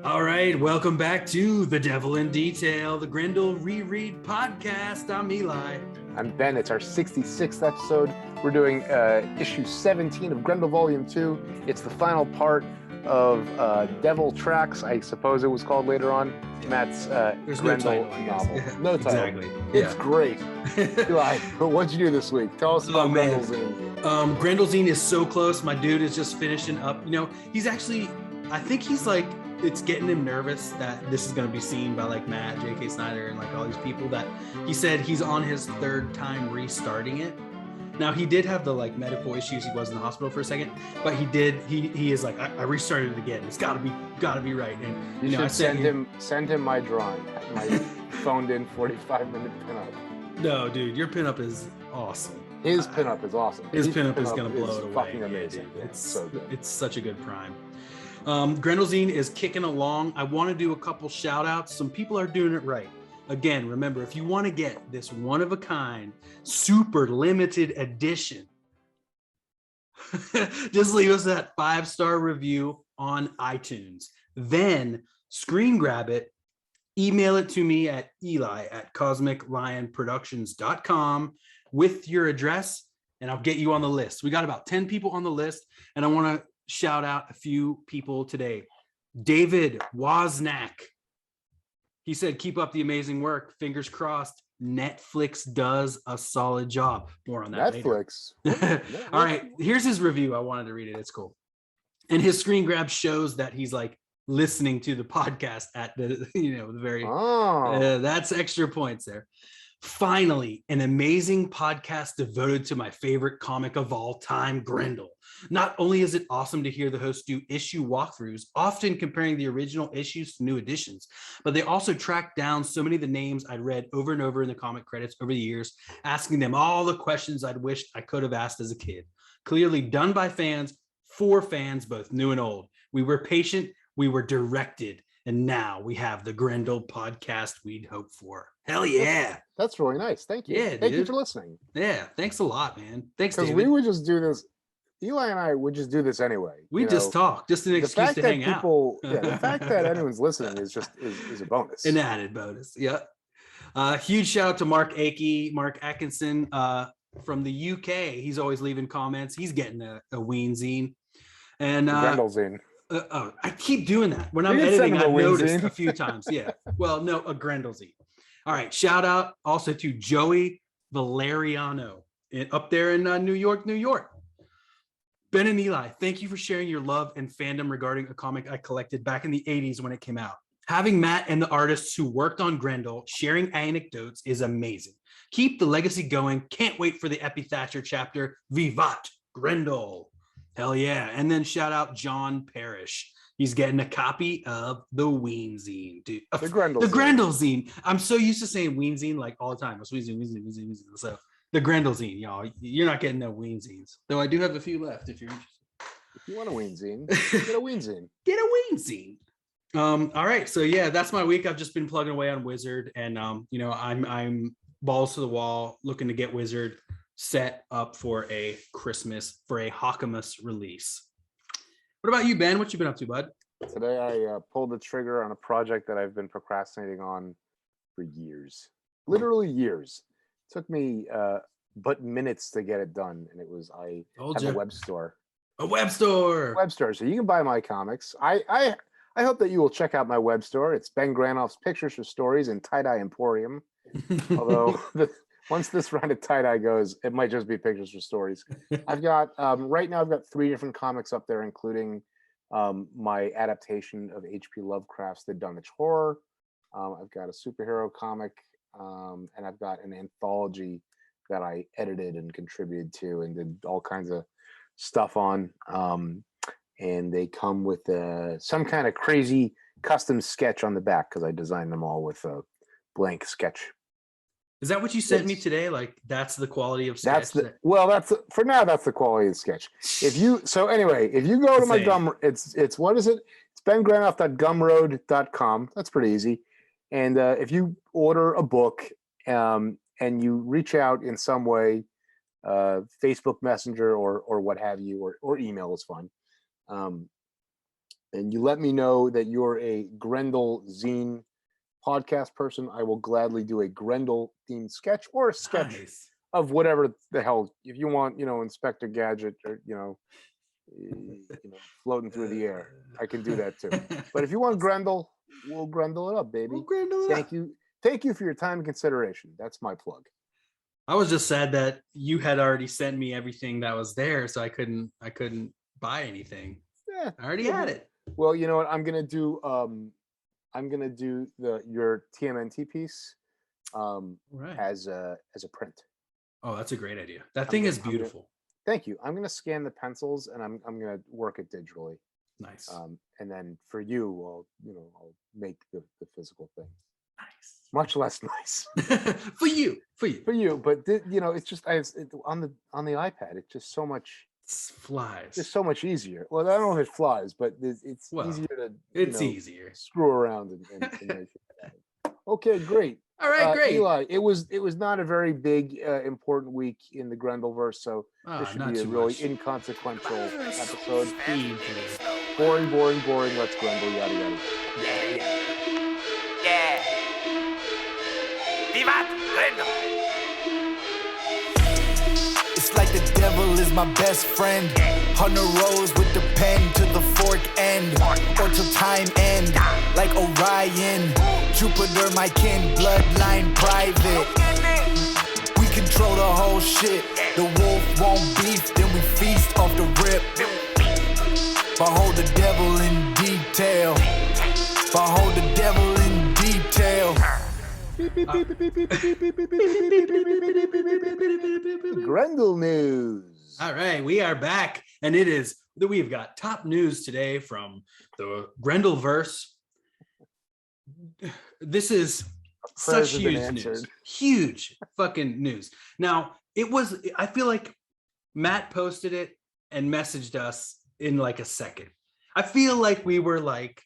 All right, welcome back to The Devil in Detail, the Grendel Reread Podcast. I'm Eli. I'm Ben. It's our 66th episode. We're doing issue 17 of Grendel Volume 2. It's the final part of Devil Tracks, I suppose it was called later on. Matt's Grendel novel. Yeah, no title. Exactly. It's great. Eli, what'd you do this week? Tell us about Grendel Zine. Grendel Zine is so close. My dude is just finishing up. You know, he's actually, I think he's like, it's getting him nervous that this is going to be seen by like Matt, J.K. Snyder, and like all these people that he said he's on his third time restarting it. Now he did have the like medical issues. He was in the hospital for a second, but he is like, I restarted it again. It's gotta be right. And you know, should send him my drawing, my phoned in 45-minute pinup. No, dude, your pinup is awesome. His pinup is awesome. His pinup is gonna blow it away. Fucking amazing. Yeah, it's so good. It's such a good prime. Grendel Zine is kicking along. I want to do a couple shout outs. Some people are doing it right. Again, remember, if you want to get this one-of-a-kind, super limited edition, just leave us that 5-star review on iTunes. Then screen grab it, email it to me at eli@cosmiclionproductions.com with your address, and I'll get you on the list. We got about 10 people on the list, and I want to shout out a few people today. David Wozniak. He said, keep up the amazing work. Fingers crossed. Netflix does a solid job. More on that Netflix. later. All right. Here's his review. I wanted to read it. It's cool. And his screen grab shows that he's like listening to the podcast at the, the very, that's extra points there. Finally, an amazing podcast devoted to my favorite comic of all time, Grendel. Not only is it awesome to hear the hosts do issue walkthroughs, often comparing the original issues to new editions, but they also track down so many of the names I'd read over and over in the comic credits over the years, asking them all the questions I'd wished I could have asked as a kid. Clearly done by fans, for fans, both new and old. We were patient, we were directed, and now we have the Grendel podcast we'd hoped for. Hell yeah. That's really nice. Thank you. Yeah, Thank you for listening. Yeah, thanks a lot, man. Thanks, David. Because we would just do this. Eli and I would just do this anyway. We just talk, just an excuse to hang out. The fact that anyone's listening is just is a bonus. An added bonus. Yeah. Huge shout out to Mark Atkinson from the UK. He's always leaving comments. He's getting a Ween zine. And Grendel zine. I keep doing that. When I'm editing, I've noticed a few times. Yeah. Well, no, a Grendel zine. All right. Shout out also to Joey Valeriano up there in New York, New York. Ben and Eli, thank you for sharing your love and fandom regarding a comic I collected back in the 80s when it came out. Having Matt and the artists who worked on Grendel sharing anecdotes is amazing. Keep the legacy going. Can't wait for the Epi Thatcher chapter. Vivat Grendel. Hell yeah. And then shout out John Parrish. He's getting a copy of the Ween zine, dude. The Grendel zine. I'm so used to saying Ween zine like all the time. It's Ween zine. So the Grendel zine, y'all. You're not getting no Ween zines. Though I do have a few left if you're interested. If you want a Ween zine, get a Ween zine. Get a Ween zine. All right. So yeah, that's my week. I've just been plugging away on Wizard, and I'm balls to the wall looking to get Wizard set up for a Hawkamus release. What about you, Ben? What you been up to, bud? Today I pulled the trigger on a project that I've been procrastinating on for years. Literally years. Took me but minutes to get it done, and it was I have a web store. A web store. So you can buy my comics. I hope that you will check out my web store. It's Ben Granoff's Pictures for Stories and Tie-Dye Emporium. Although once this round of tie-dye goes, it might just be Pictures for Stories. I've got right now I've got 3 different comics up there, including my adaptation of H.P. Lovecraft's The Dunwich Horror. I've got a superhero comic. And I've got an anthology that I edited and contributed to and did all kinds of stuff on. And they come with some kind of crazy custom sketch on the back because I designed them all with a blank sketch. Is that what you sent me today? Like that's the quality of sketch? For now, that's the quality of the sketch. If you go to my it's what is it? It's bengranoff.gumroad.com. That's pretty easy. And if you order a book and you reach out in some way, Facebook Messenger or what have you, or email is fine. and you let me know that you're a Grendel Zine podcast person, I will gladly do a Grendel themed sketch or a sketch of whatever the hell. If you want, Inspector Gadget or floating through the air, I can do that too. But if you want Grendel, we'll Grendel it up, baby. We'll Grendel it up. Thank you for your time and consideration. That's my plug. I was just sad that you had already sent me everything that was there, so I couldn't buy anything. Yeah, I already had it. Well, you know what? I'm gonna do your TMNT piece as a print. Oh, that's a great idea. That thing is beautiful. Thank you. I'm gonna scan the pencils and I'm gonna work it digitally. Nice. And then for you, I'll make the physical thing. Nice. Much less nice. for you. But it's just on the iPad. It's just so much. Flies. It's so much easier. Well, I don't know if it flies, but it's easier to. It's easier. Screw around and make it. Okay, great. All right, great. Eli, it was not a very big important week in the Grendelverse, so this should be a really inconsequential episode. Boring. Let's Grendel, yada yada. Yeah. Vivat Grendel. It's like the devil is my best friend. On the rows with the pen to the fork end, or till time end. Like Orion, Jupiter, my kin, bloodline private. We control the whole shit. The wolf won't beef, then we feast off the rip. Behold the devil in detail. Behold the devil in detail. Grendel news. All right, we are back, and we've got top news today from the Grendelverse. This is such huge news. Huge fucking news. Now, I feel like Matt posted it and messaged us in like a second. I feel like we were like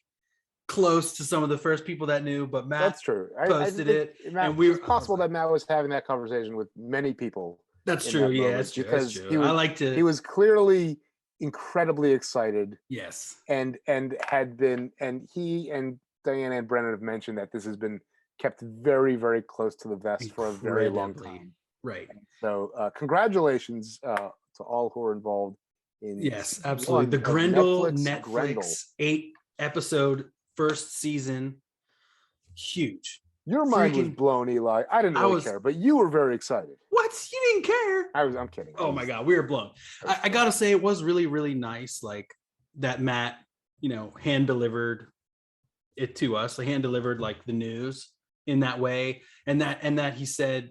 close to some of the first people that knew, but Matt that's true. posted it. And it's possible that Matt was having that conversation with many people. That's true. Yeah, that's true. Because that's true. He was clearly incredibly excited. Yes. And he and Diana and Brennan have mentioned that this has been kept very, very close to the vest for a very long time. Right. And so congratulations to all who are involved in yes, absolutely. The Grendel Netflix 8-episode first season. Huge. Your mind was blown, Eli. I didn't really care, but you were very excited. What? You didn't care? I'm kidding. Oh my God, we were blown. I gotta say, it was really, really nice, like that Matt, hand delivered it to us. Like hand delivered like the news in that way, and that he said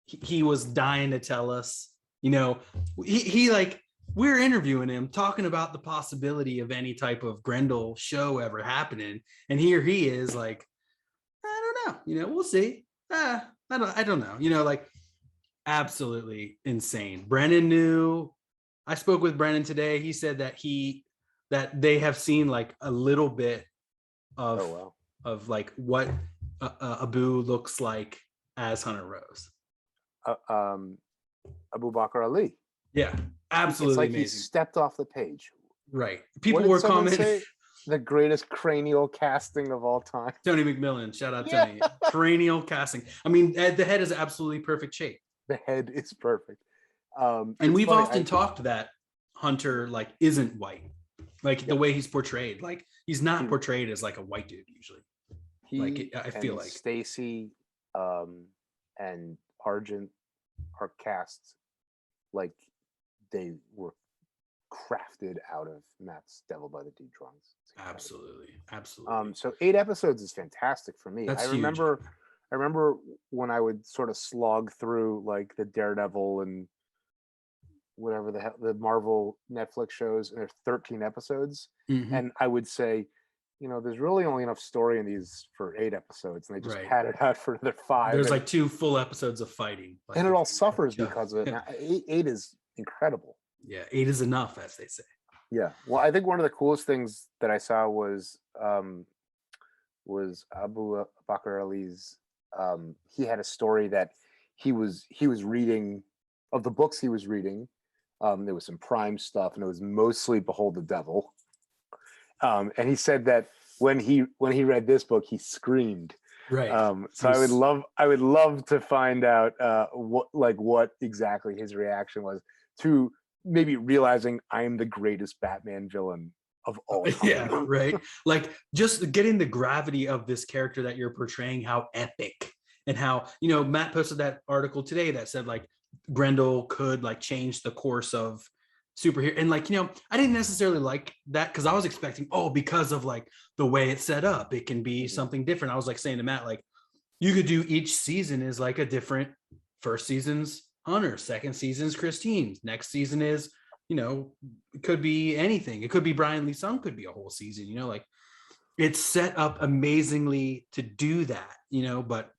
he was dying to tell us. He like we're interviewing him, talking about the possibility of any type of Grendel show ever happening, and here he is like, I don't know, we'll see. I don't know, like absolutely insane. Brennan knew. I spoke with Brennan today. He said that they have seen like a little bit of like what Abu looks like as Hunter Rose. Abu Bakr Ali. Yeah, absolutely. It's like amazing. He stepped off the page. Right. People were commenting. The greatest cranial casting of all time. Tony McMillan. Shout out Tony. Cranial casting. I mean, the head is absolutely perfect shape. The head is perfect. And we've often talked that Hunter like isn't white. Like the way he's portrayed. Like he's not portrayed as like a white dude usually. I feel like Stacy and Argent are cast like they were crafted out of Matt's Devil by the Deep Drums. Absolutely. So 8 episodes is fantastic for me. That's I remember when I would sort of slog through like the Daredevil and whatever the Marvel Netflix shows, and there's 13 episodes, and I would say, there's really only enough story in these for 8 episodes, and they just pad it out for another 5. There's like 2 full episodes of fighting, and it all suffers because of it. 8 is incredible. Yeah, 8 is enough, as they say. Yeah. Well, I think one of the coolest things that I saw was Abu Bakr Ali's. He had a story that he was reading of the books he was reading. There was some Prime stuff, and it was mostly Behold the Devil. And he said that when he read this book, he screamed. Right. So I would love to find out what exactly his reaction was to maybe realizing I'm the greatest Batman villain of all time. Yeah, right. Like just getting the gravity of this character that you're portraying, how epic, and how, Matt posted that article today that said like Grendel could like change the course of superhero. And like, I didn't necessarily like that because I was expecting, because of like the way it's set up, it can be something different. I was like saying to Matt, like you could do each season is like a different, first season's Hunter, second season's Christine, next season is, it could be anything. It could be Brian Lee Sung, could be a whole season, like it's set up amazingly to do that, but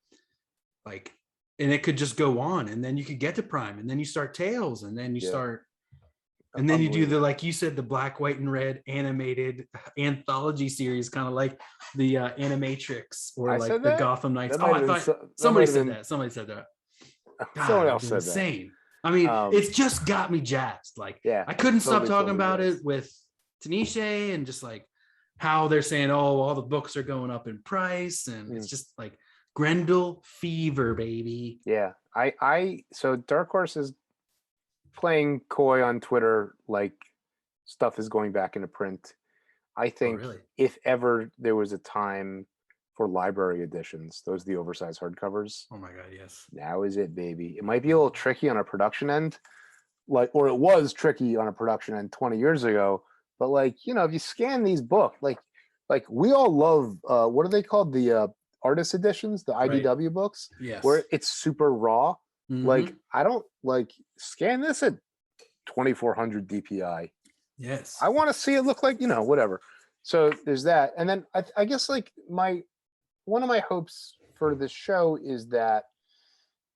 like, and it could just go on, and then you could get to Prime, and then you start Tales, and then you start, and then you do the, like you said, the black, white, and red animated anthology series, kind of like the Animatrix or like the Gotham Knights. Somebody said that. Somebody said that. Someone else said insane. that. I mean, it's just got me jazzed. Like, I couldn't stop talking about it with Tanisha, and just like how they're saying, all the books are going up in price, and it's just like Grendel fever, baby. Yeah, so Dark Horse is playing coy on Twitter, like stuff is going back into print. I think if ever there was a time for library editions, those are the oversized hardcovers. Oh my God, yes. Now is it, baby. It might be a little tricky on a production end, or it was tricky on a production end 20 years ago. But like, if you scan these books, like we all love, what are they called? The artist editions, the IDW books, where it's super raw. Like, I don't scan this at 2400 DPI. Yes. I want to see it look like, whatever. So there's that. And then I guess like one of my hopes for this show is that,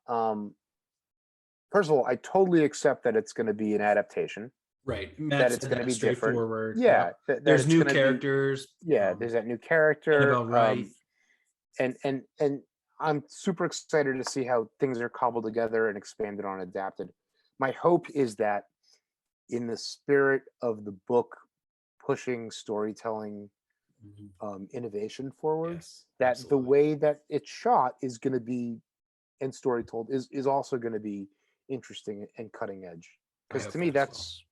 first of all, I totally accept that it's going to be an adaptation. Right. That it's going to be different. Yeah. There's new characters. There's that new character. Annabelle Wright. And I'm super excited to see how things are cobbled together and expanded on, adapted. My hope is that in the spirit of the book pushing storytelling innovation forward, that the way that it's shot is going to be, and story told is also going to be interesting and cutting edge. Because to me, that's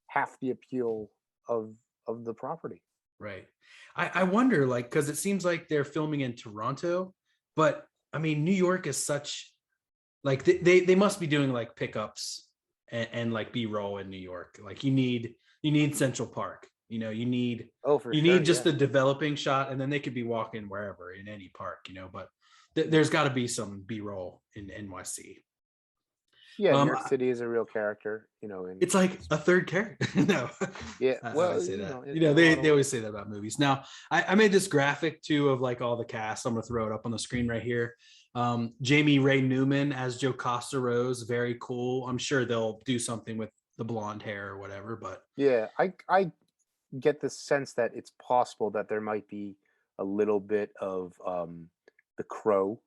half the appeal of the property. Right. I wonder, like, because it seems like they're filming in Toronto, but I mean, New York is such, like, they must be doing like pickups and like B-roll in New York. Like you need Central Park, you need just the developing shot, and then they could be walking wherever in any park, but there's got to be some B-roll in NYC. Yeah, New York City is a real character, it's like a third character. No. Yeah. Well, say that. They always say that about movies. Now, I made this graphic too of like all the cast. I'm gonna throw it up on the screen right here. Jamie Ray Newman as Jocasta Rose, very cool. I'm sure they'll do something with the blonde hair or whatever, but yeah, I get the sense that it's possible that there might be a little bit of the Crow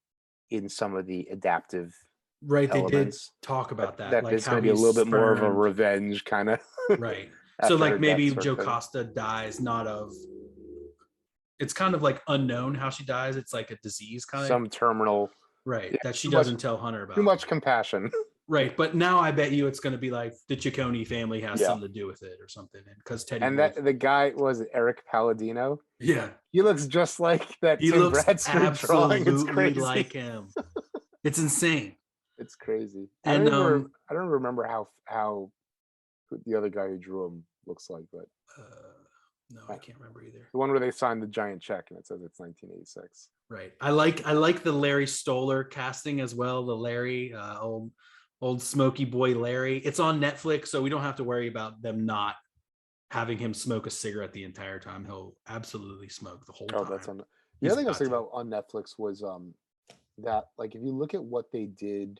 in some of the adaptive elements. They did talk about that like it's going to be a little bit more of a revenge kind of. Right. So like maybe Jocasta dies not of, it's kind of like unknown how she dies. It's like a disease kind of. Some terminal. Right. Yeah, that she doesn't tell Hunter about. Too much compassion. Right. But now I bet you it's going to be like the Ciccone family has something to do with it or something. And because Teddy. And the guy was Eric Palladino. Yeah. He looks just like that. He looks absolutely like him. It's insane. It's crazy. And I don't remember how the other guy who drew him looks like, but no, I can't remember either. The one where they signed the giant check and it says it's 1986. Right. I like the Larry Stoller casting as well. The Larry, old smoky boy Larry. It's on Netflix, so we don't have to worry about them not having him smoke a cigarette the entire time. He'll absolutely smoke the whole time. Oh, that's on. The other thing I was thinking about on Netflix was that, like, if you look at what they did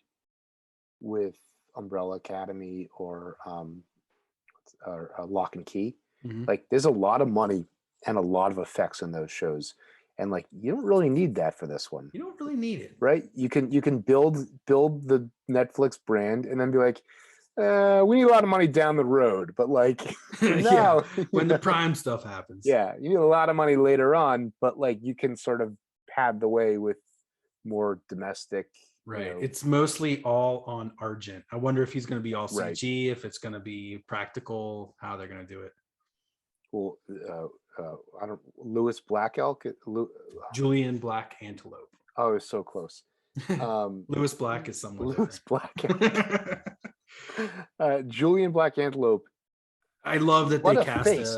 with Umbrella Academy or Lock and Key, like there's a lot of money and a lot of effects in those shows, and like you don't really need that for this one. You don't really need it, right? You can build the Netflix brand and then be like, We need a lot of money down the road, but like now, when the prime stuff happens. Yeah, you need a lot of money later on, but like you can sort of pave the way with more domestic. Right. You know. It's mostly all on Argent. I wonder if he's going to be all CG, Right. if it's going to be practical, how they're going to do it. Well, I don't. Lewis Black Elk. Julian Black Antelope. Oh, it's so close. Lewis Black is someone. Lewis Black. Julian Black Antelope. I love that they cast face.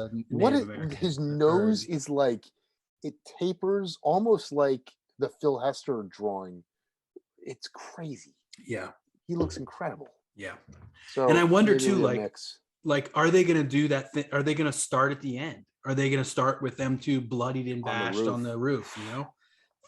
His nose is like, it tapers almost like the Phil Hester drawing. It's crazy. Yeah, he looks incredible. Yeah. So, and I wonder too, like, are they going to do that? Are they going to start at the end? Are they going to start with them two bloodied and bashed on the roof? You know,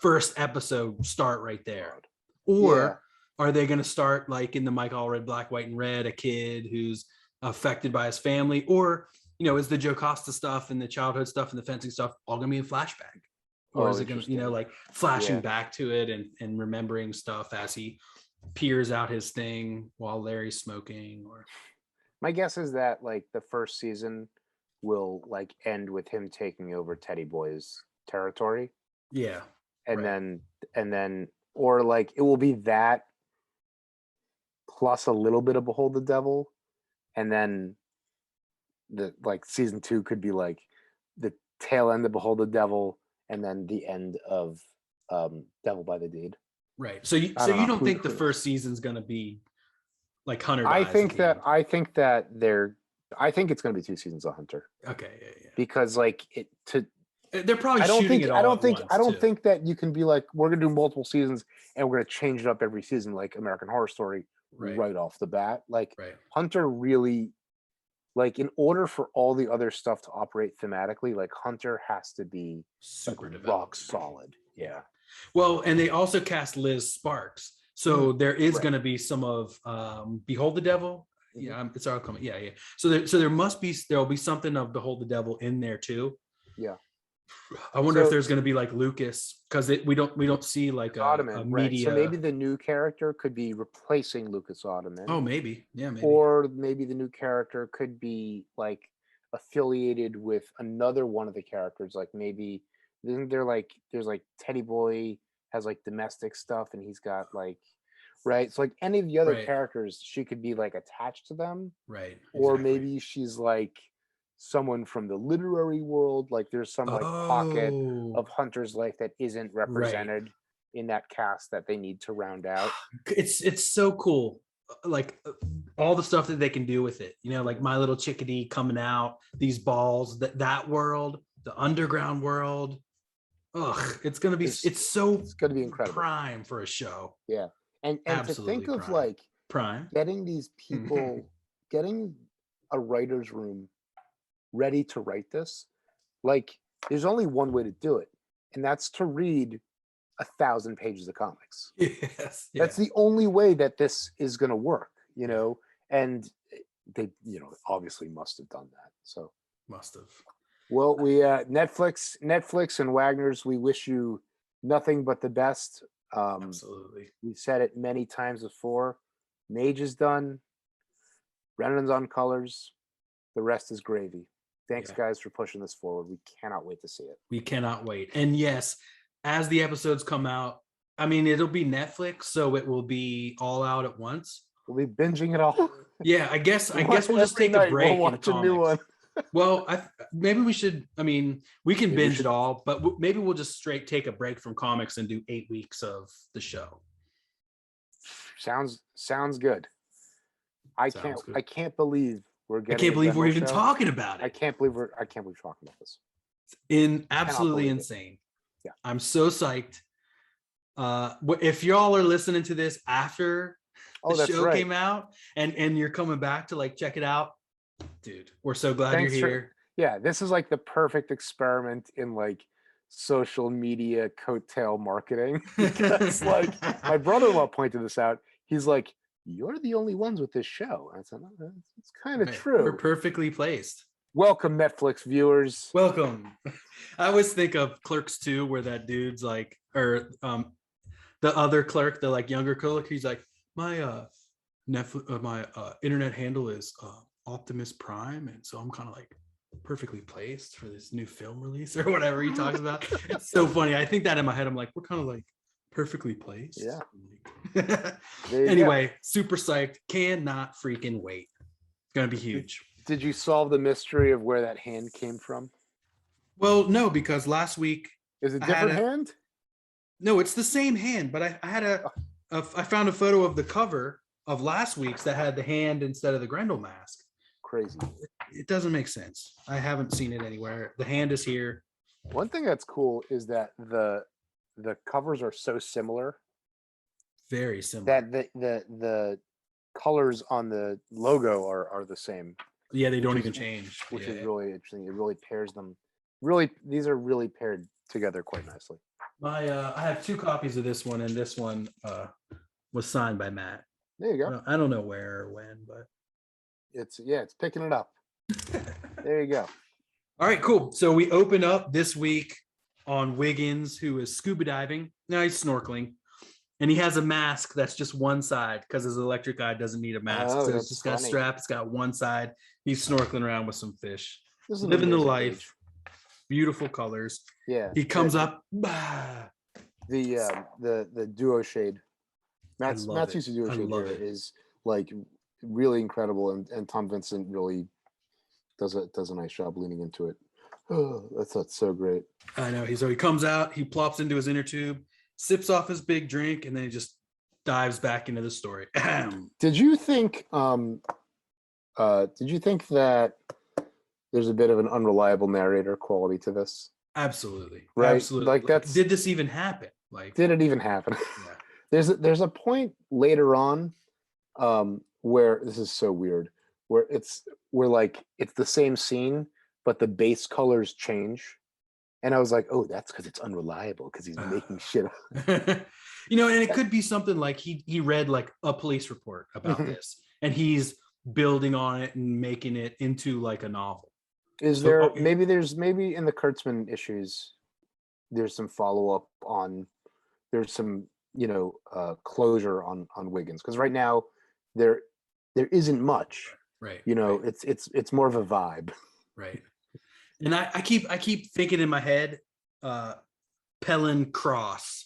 first episode, start right there. Or are they going to start like in the Mike Allred Black, White, and Red, a kid who's affected by his family? Or, you know, is the Joe Costa stuff and the childhood stuff and the fencing stuff all going to be in flashback? Or is it going to, you know, like flashing back to it and remembering stuff as he peers out his thing while Larry's smoking? Or my guess is that like the first season will like end with him taking over Teddy Boy's territory. Yeah. And then or like it will be that plus a little bit of Behold the Devil, and then the like season 2 could be like the tail end of Behold the Devil and then the end of Devil by the Deed. Right. So you don't think the first season's going to be like Hunter? I think it's going to be 2 seasons of Hunter. Okay. Yeah. Because like they're probably shooting it all I don't think that you can be like, we're gonna do multiple seasons and we're gonna change it up every season like American Horror Story right off the bat. Like Hunter really, like in order for all the other stuff to operate thematically, like Hunter has to be super like, rock solid. Yeah. Well, and they also cast Liz Sparks, so there is going to be some of Behold the Devil. Yeah, it's all coming. Yeah. So there'll be something of Behold the Devil in there too. Yeah. I wonder if there's going to be like Lucas, because we don't see like a media. So maybe the new character could be replacing Lucas Ottoman. Oh, maybe. Yeah, maybe. Or maybe the new character could be like affiliated with another one of the characters. Like maybe isn't there like there's like Teddy Boy has like domestic stuff and he's got like so like any of the other characters, she could be like attached to them. Right. Or maybe she's like someone from the literary world, like there's some like pocket of Hunter's life that isn't represented in that cast that they need to round out. It's so cool, like all the stuff that they can do with it, you know, like My Little Chickadee coming out, these balls, that world, the underground world. It's gonna be it's gonna be incredible, prime for a show. Yeah. And to think of prime. like prime getting these people getting a writer's room ready to write this, like there's only one way to do it, and that's to read 1,000 pages of comics. Yes. That's the only way that this is going to work, you know, and they, you know, obviously must have done that. So must have. Well, we Netflix and Wagner's, we wish you nothing but the best. Absolutely. We've said it many times before. Mage is done. Brennan's on colors. The rest is gravy. Thanks, guys, for pushing this forward. We cannot wait to see it. We cannot wait. And yes, as the episodes come out, I mean, it'll be Netflix, so it will be all out at once. We'll be binging it all. Yeah, I guess we'll just take a break. We'll watch a new one. Well, maybe we should. I mean, we can binge it all, but maybe we'll just straight take a break from comics and do 8 weeks of the show. Sounds good. I can't believe we're getting. I can't believe we're even talking about it. I can't believe we're talking about this. Absolutely insane. Yeah, I'm so psyched. If y'all are listening to this after the show came out and you're coming back to like check it out, dude, we're so glad you're here. This is like the perfect experiment in like social media coattail marketing. Because like my brother-in-law pointed this out. He's like, "You're the only ones with this show." And I said, "Oh, it's kind of true. We're perfectly placed." Welcome, Netflix viewers. Welcome. I always think of Clerks 2, where that dude's like, or the other clerk, the like younger clerk, he's like, my internet handle is Optimus Prime, and so I'm kind of like perfectly placed for this new film release or whatever he talks about. It's so funny. I think that in my head. I'm like, we're kind of like perfectly placed. Yeah. Anyway, super psyched. Cannot freaking wait. It's gonna be huge. Did you solve the mystery of where that hand came from? Well, no, because last week Is it a different hand? No, it's the same hand, but I found a photo of the cover of last week's that had the hand instead of the Grendel mask. Crazy. It doesn't make sense. I haven't seen it anywhere. The hand is here. One thing that's cool is that the covers are so similar. Very similar. That the colors on the logo are the same. Yeah, they don't even change. Which is really interesting. It really pairs them. Really, these are really paired together quite nicely. I have 2 copies of this one, and this one was signed by Matt. There you go. I don't know where or when, but it's picking it up. There you go. All right, cool. So we open up this week on Wiggins, who is scuba diving. No, he's snorkeling. And he has a mask that's just one side because his electric eye doesn't need a mask. Oh, so it's just got a funny. strap. It's got one side. He's snorkeling around with some fish. This is an Living the amazing life. page. Beautiful colors. Yeah. He comes up. The duo shade. Matt's use of duo shade here is like really incredible, and Tom Vincent really does a nice job leaning into it. Oh, that's so great. I know. He comes out, he plops into his inner tube, sips off his big drink, and then he just dives back into the story. Did you think that there's a bit of an unreliable narrator quality to this? Absolutely. Right? Absolutely. Like that's did this even happen? Like, did it even happen? Yeah. There's a point later on where this is so weird, where it's the same scene, but the base colors change. And I was like, oh, that's because it's unreliable because he's making shit up. And it could be something like he read like a police report about this, and he's building on it and making it into like a novel. Maybe in the Kurtzman issues, there's some follow-up on, there's some, closure on Wiggins. Because right now there isn't much. Right. Right. It's more of a vibe. Right. And I keep thinking in my head, Pellin Cross.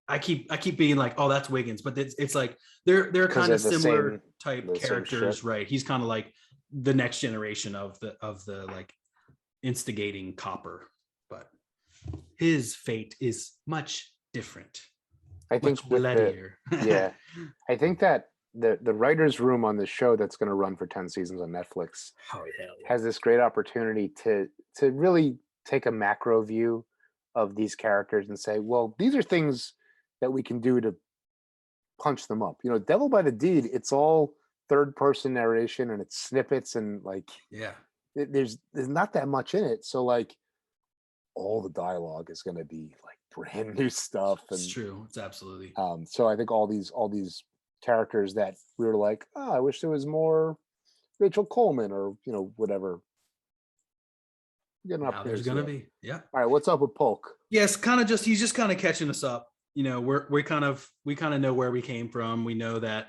I keep being like, oh, that's Wiggins, but it's like they're kind of similar type characters, right? He's kind of like the next generation of the like instigating Copper, but his fate is much different. I think yeah, I think that the writer's room on this show that's going to run for 10 seasons on Netflix has this great opportunity to really take a macro view of these characters and say, well, these are things that we can do to punch them up. Devil by the Deed, it's all third person narration and it's snippets and like, yeah, there's not that much in it. So like all the dialogue is going to be like brand new stuff. It's true. It's absolutely. So I think all these characters that we were like, oh, I wish there was more Rachel Coleman or whatever. Now there's gonna be, yeah. All right, what's up with Polk? Yes, he's just kind of catching us up. We kind of know where we came from. We know that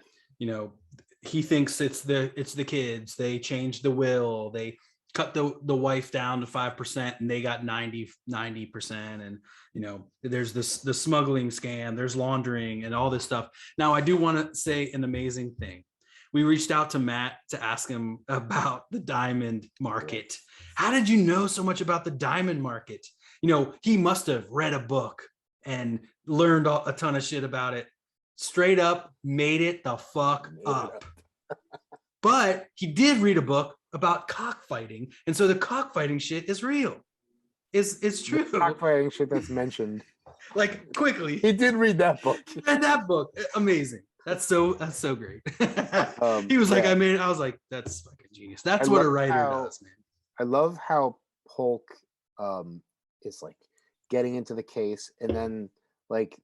he thinks it's the kids. They changed the will. They cut the wife down to 5% and they got 90%. And there's the smuggling scam, there's laundering and all this stuff. Now I do want to say an amazing thing. We reached out to Matt to ask him about the diamond market. How did you know so much about the diamond market? He must have read a book and learned a ton of shit about it. Straight up made it the fuck up. But he did read a book about cockfighting, and so the cockfighting shit is real. It's true. The cockfighting shit that's mentioned. Like quickly. He did read that book. Read that book. Amazing. That's so great. He was like, I was like, that's fucking genius. That's what a writer does, man. I love how Polk is like getting into the case, and then like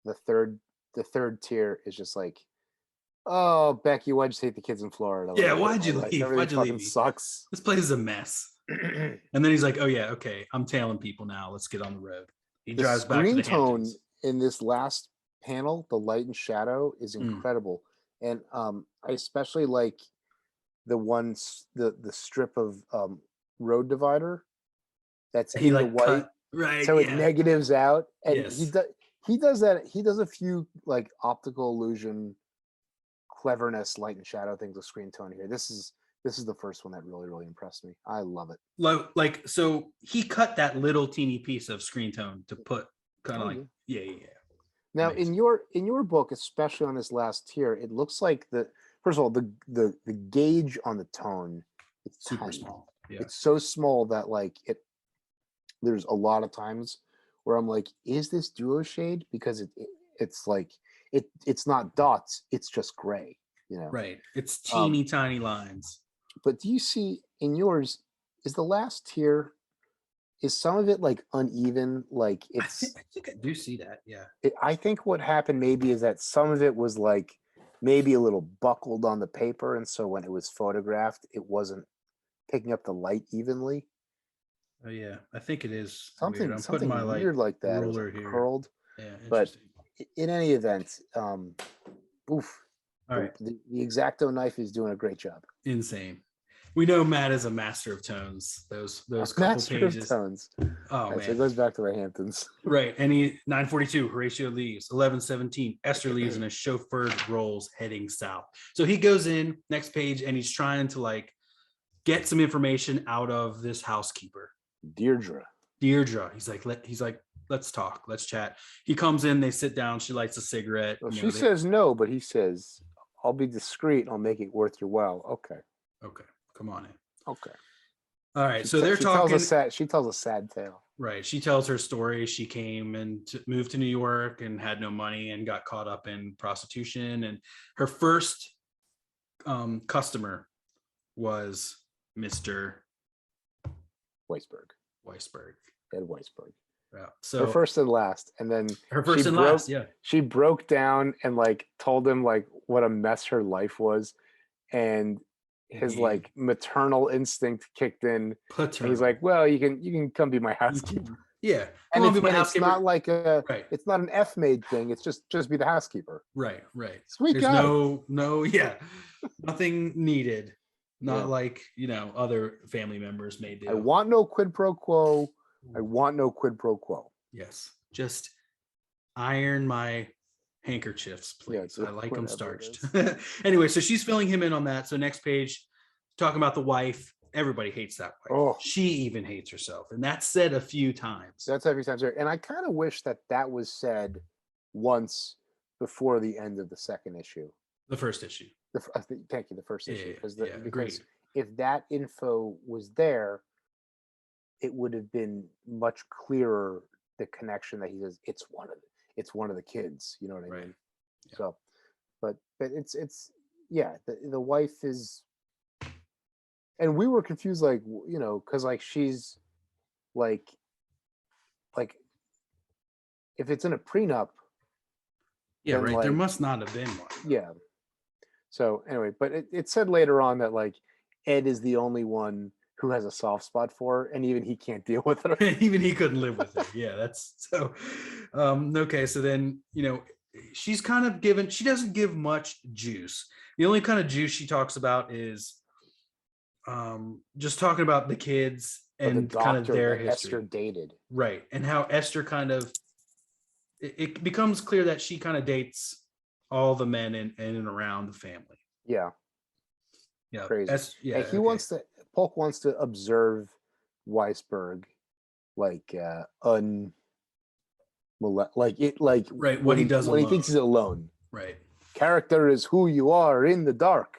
the third tier is just like, oh, Becky, why'd you take the kids in Florida? Yeah, why'd you leave? Why'd you leave? Sucks. This place is a mess. And then he's like, oh yeah, okay, I'm tailing people now. Let's get on the road. He drives back to the screen tone Hamptons. in this last panel, the light and shadow, is incredible. And I especially like the strip of road divider that's He in the like white, cut, right? so it Yeah. negatives out, and Yes. he does that. He does a few like optical illusion, cleverness, light and shadow things with screen tone here. This is the first one that really impressed me. I love it. Like so he cut that little teeny piece of screen tone to put kind of like yeah. Now Amazing. in your book, especially on this last tier, it looks like first of all the gauge on the tone, it's Super tiny. small. Yeah. It's so small that like there's a lot of times where I'm like, is this duo shade? Because it's like it's not dots, it's just gray, Right. It's teeny tiny lines. But do you see in yours, is the last tier, is some of it like uneven? Like it's I think I do see that. Yeah. I think what happened maybe is that some of it was like maybe a little buckled on the paper, and so when it was photographed, it wasn't picking up the light evenly. Oh yeah, I think it is Something weird. I'm something putting my weird like that. It was ruler like here. curled. Yeah, But interesting. in any event, oof. All right. The X-Acto knife is doing a great job. Insane. We know Matt is a master of tones. Those couple Master pages. of tones. Oh man. So it goes back to the Hamptons. Right. And 942, Horatio leaves. 1117, Esther leaves in a chauffeured rolls heading south. So he goes in next page and he's trying to like get some information out of this housekeeper. Deirdre. He's like, let's talk, let's chat. He comes in, they sit down, she lights a cigarette. Well, she says no, but he says, I'll be discreet, I'll make it worth your while. Okay. Come on in. Okay. All right. So they're talking. She tells a sad tale. Right. She tells her story. She came and moved to New York and had no money and got caught up in prostitution. And her first customer was Mr. Weisberg. Ed Weisberg. Yeah. So her first and last. And then her first and last. Yeah. She broke down and like told him like what a mess her life was. And his like maternal instinct kicked in. And he's like, well, you can come be my housekeeper. Yeah. And it's not like it's not an F made thing. It's just be the housekeeper. Right. Sweet There's guy. no, nothing needed. Not like, other family members may do. I want no quid pro quo. Yes. Just iron my handkerchiefs, please. I like them starched. Anyway, so she's filling him in on that. So next page, talking about the wife. Everybody hates that wife. Oh. She even hates herself. And that's said a few times. That's every time. And I kind of wish that was said once before the end of the second issue. The first issue. Thank you. The first issue. Because if that info was there, it would have been much clearer, the connection that he says it's one of the kids. You know what I mean? Yeah. So, but it's the wife is, and we were confused, like, because like she's like if it's in a prenup. Yeah, right. Like, there must not have been one. Yeah. So anyway, but it said later on that like Ed is the only one who has a soft spot for her, and even he can't deal with her. Even he couldn't live with her. Yeah, that's so. Okay, so then she's kind of given. She doesn't give much juice. The only kind of juice she talks about is just talking about the kids and kind of their history. Esther dated, right, and how Esther kind of. It becomes clear that she kind of dates all the men in and around the family. Yeah. Crazy. And Polk wants to observe Weisberg what he does when he thinks he's alone. Right. Character is who you are in the dark.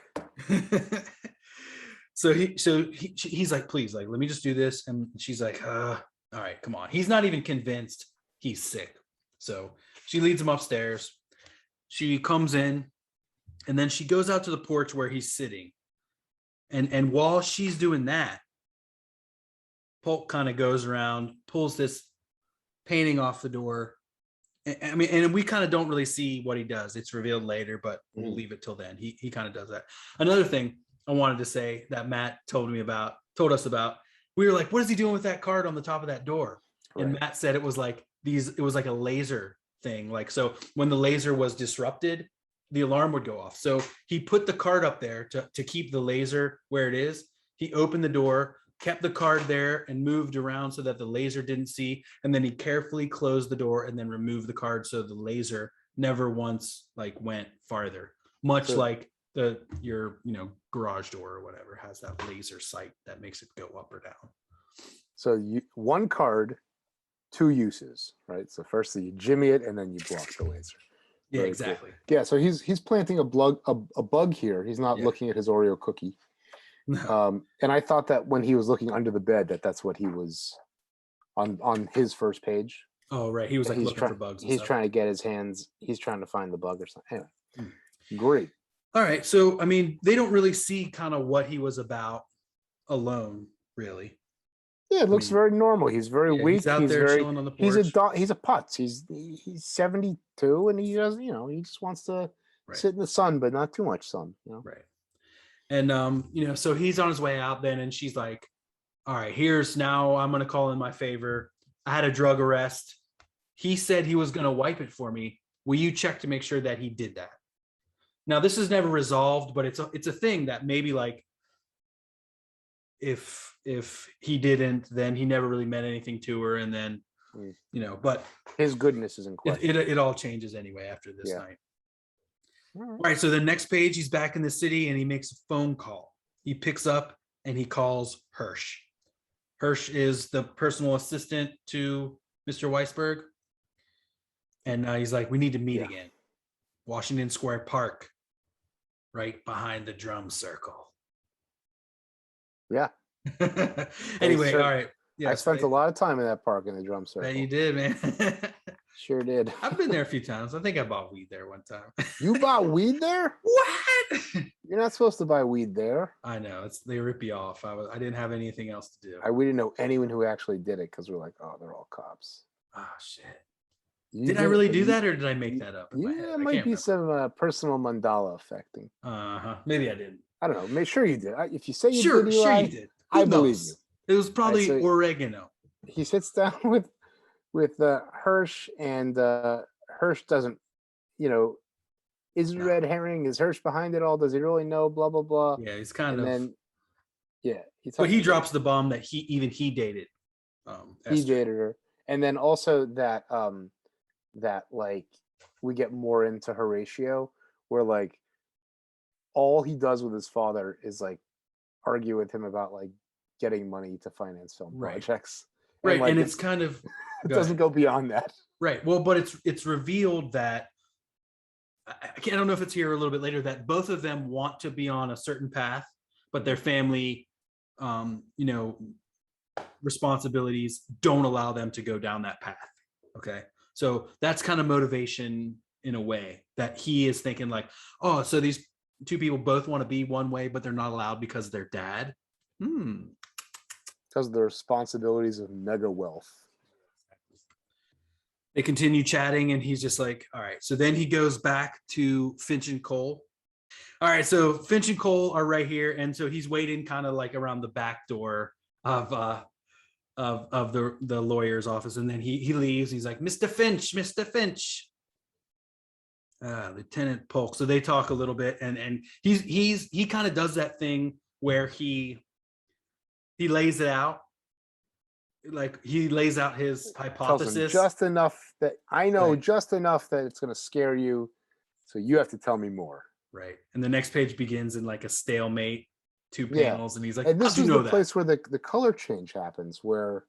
So he's like, please, like, let me just do this. And she's like, all right, come on. He's not even convinced he's sick. So she leads him upstairs. She comes in and then she goes out to the porch where he's sitting. And while she's doing that, Polk kind of goes around, pulls this painting off the door. I mean, and we kind of don't really see what he does. It's revealed later, but we'll leave it till then. He kind of does that. Another thing I wanted to say that Matt told us about, we were like, what is he doing with that card on the top of that door? Right. And Matt said it was like a laser thing. Like, so when the laser was disrupted, the alarm would go off. So he put the card up there to keep the laser where it is. He opened the door, kept the card there, and moved around so that the laser didn't see. And then he carefully closed the door and then removed the card so the laser never once like went farther. Much like your garage door or whatever has that laser sight that makes it go up or down. So one card, two uses, right? So first you jimmy it and then you block the laser. Yeah, Very exactly. Cool. Yeah, so he's planting a bug here. He's not looking at his Oreo cookie. No. And I thought that when he was looking under the bed, that's what he was on his first page. Oh, right. He was like looking for bugs. He's trying to get his hands. He's trying to find the bug or something. Anyway, great. All right. So, I mean, they don't really see kind of what he was about alone, really. Yeah, it looks very normal. He's very weak. He's out there chilling on the porch. He's a putz. He's 72 and he does, he just wants to sit in the sun, but not too much sun, Right. And so he's on his way out then, and she's like, all right, I'm gonna call in my favor. I had a drug arrest. He said he was gonna wipe it for me. Will you check to make sure that he did that? Now, this is never resolved, but it's a thing that maybe like if he didn't, then he never really meant anything to her, and then but his goodness is in question. It all changes anyway after this night. All right, so the next page, he's back in the city and he makes a phone call. He picks up and he calls Hirsch. Hirsch is the personal assistant to Mr. Wiesburg. And he's like, we need to meet again. Washington Square Park, right behind the drum circle. Yeah. Anyway, all right. Yeah, I spent a lot of time in that park in the drum circle. Yeah, you did, man. Sure did. I've been there a few times. I think I bought weed there one time. You bought weed there? What? You're not supposed to buy weed there. I know. They rip you off. I didn't have anything else to do. We didn't know anyone who actually did it because we're like, oh, they're all cops. Oh, shit. Did I really do that, or did I make that up? Yeah, it might be some personal mandala affecting. Maybe I didn't. I don't know. Make sure you did. If you say you did, you did. I believe you. It was probably oregano. He sits down with Hirsch, and Hirsch doesn't, is red herring? Is Hirsch behind it all? Does he really know? Blah blah blah. Yeah, he's kind of. Then, but he drops the bomb that he dated. He dated her, and then also that like we get more into Horatio, where like all he does with his father is like argue with him about like getting money to finance film projects. Right, like, and it's kind of it doesn't go beyond that. Right. Well, but it's revealed that I don't know if it's here a little bit later that both of them want to be on a certain path, but their family, responsibilities don't allow them to go down that path. Okay. So that's kind of motivation in a way that he is thinking like, oh, so these two people both want to be one way, but they're not allowed because of their dad. Because of the responsibilities of mega wealth. They continue chatting and he's just like, all right. So then he goes back to Finch and Cole. All right. So Finch and Cole are right here. And so he's waiting kind of like around the back door of the lawyer's office. And then he leaves. He's like, Mr. Finch. Lieutenant Polk. So they talk a little bit and he kind of does that thing where he lays it out. Like he lays out his hypothesis just enough that I know just enough that it's going to scare you, so you have to tell me more. Right, and the next page begins in like a stalemate, 2 panels, and he's like, and this is the place where the color change happens, where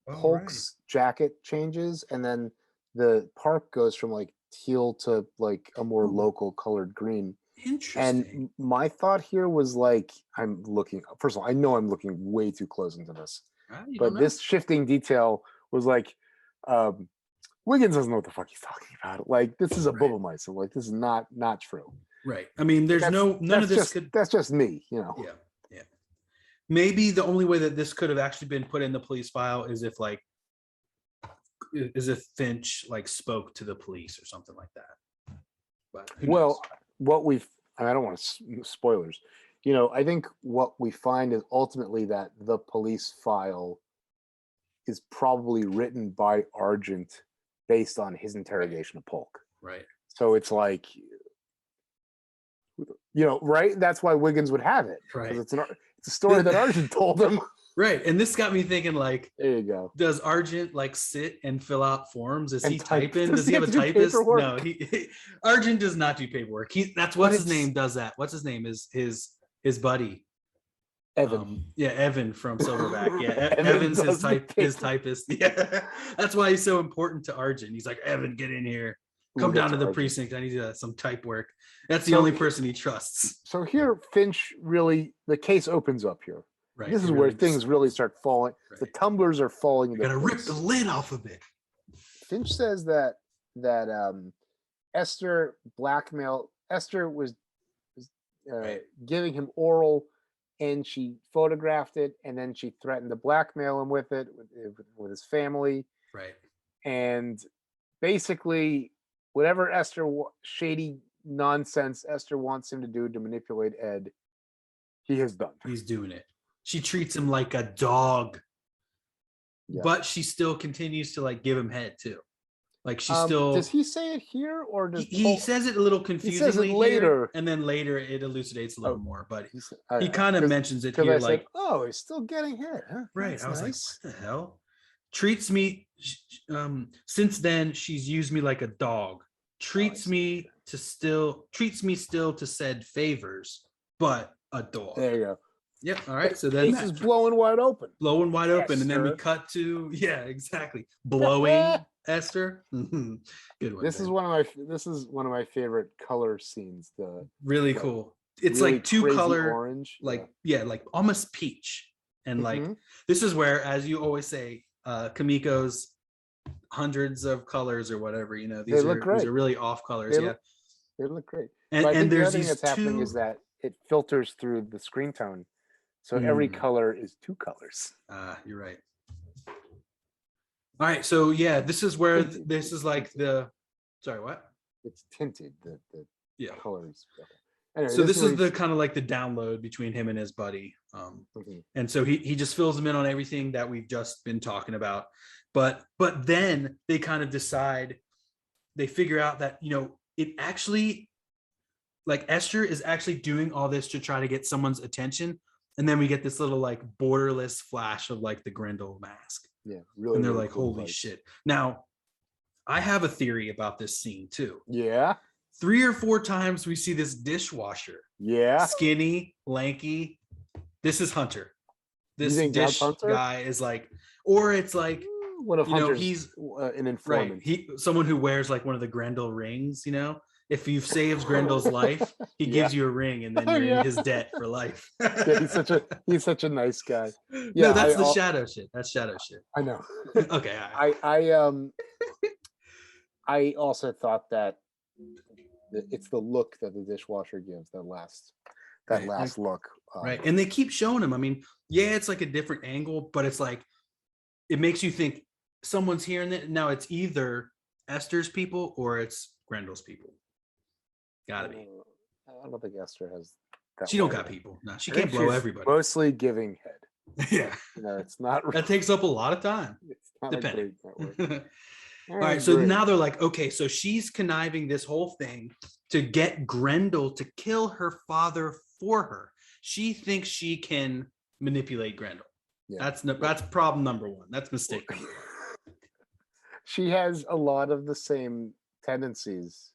Polk's jacket changes, and then the park goes from like teal to like a more local colored green. Interesting. And my thought here was like, first of all, I know I'm looking way too close into this. But this shifting detail was like, Wiggins doesn't know what the fuck he's talking about. Like, this is a bubble mice. So like, this is not true. Right. I mean, there's none of this that's just me, Yeah. Maybe the only way that this could have actually been put in the police file is if Finch like spoke to the police or something like that. But I don't want to spoilers. I think what we find is ultimately that the police file is probably written by Argent based on his interrogation of Polk. Right. So it's like right? That's why Wiggins would have it. Right. It's a story that Argent told him. Right. And this got me thinking, like, there you go. Does Argent like sit and fill out forms? Is he type. typing? Does he have a typist? No, Argent does not do paperwork. That's what's his name does that. What's his name is his buddy. Evan. Evan from Silverback. Yeah, Evan's his typist. Yeah, that's why he's so important to Argent. He's like, Evan, get in here. Come down to the precinct. I need some type work. That's the only person he trusts. So here, Finch really, the case opens up here. Right. This is where things really start falling. Right. The tumblers are falling. You gotta rip the lid off of it. Finch says that Esther was giving him oral, and she photographed it, and then she threatened to blackmail him with it with his family. Right. And basically, whatever shady nonsense Esther wants him to do to manipulate Ed, he has done. He's doing it. She treats him like a dog, but she still continues to like give him head too. Like she still. Does he say it here, or does he says it a little confusingly? He says it later, here, and then later it elucidates a little more. But he kind of mentions it here, like, "Oh, he's still getting hit." Huh? Right. I was like, "What the hell?" Treats me. Since then, she's used me like a dog. Treats me still to said favors, but a dog. There you go. Yep. All right. So then this is blowing wide open. And then we cut to exactly blowing Esther. Good one. This is one of my favorite color scenes. Really cool. It's really like two color orange, like like almost peach, and like this is where, as you always say, Kamiko's hundreds of colors or whatever. These are really off colors. They look great. And there's the other thing that's happening is that it filters through the screen tone. So every color is two colors. You're right. All right. So this is where this is like sorry, what? It's tinted, the colors. Okay. Anyway, so this is the kind of like the download between him and his buddy. And so he just fills him in on everything that we've just been talking about. But then they kind of decide, they figure out that, it actually, like, Esther is actually doing all this to try to get someone's attention. And then we get this little like borderless flash of like the Grendel mask. Yeah, really. And they're like, cool, holy shit. Now, I have a theory about this scene too. Yeah. 3 or 4 times we see this dishwasher. Yeah. Skinny, lanky. This is Hunter. This dish Hunter? guy is like, or it's like, one of Hunter's, he's an informant. Right. Someone who wears like one of the Grendel rings, If you've saved Grendel's life, he gives you a ring, and then you're in his debt for life. He's such a nice guy. Yeah, no, that's shadow shit. That's shadow shit. I know. Okay. I also thought that it's the look that the dishwasher gives, that last look. Right, and they keep showing him. I mean, it's like a different angle, but it's like it makes you think someone's hearing it. Now it's either Esther's people or it's Grendel's people. Gotta be. I don't think Esther has that. She don't got people. No, she can't blow everybody. Mostly giving head. Yeah. It's not. That takes up a lot of time. It's not depending. All right. So now they're like, okay, so she's conniving this whole thing to get Grendel to kill her father for her. She thinks she can manipulate Grendel. Yeah. That's problem number 1. That's mistake number 1. She has a lot of the same tendencies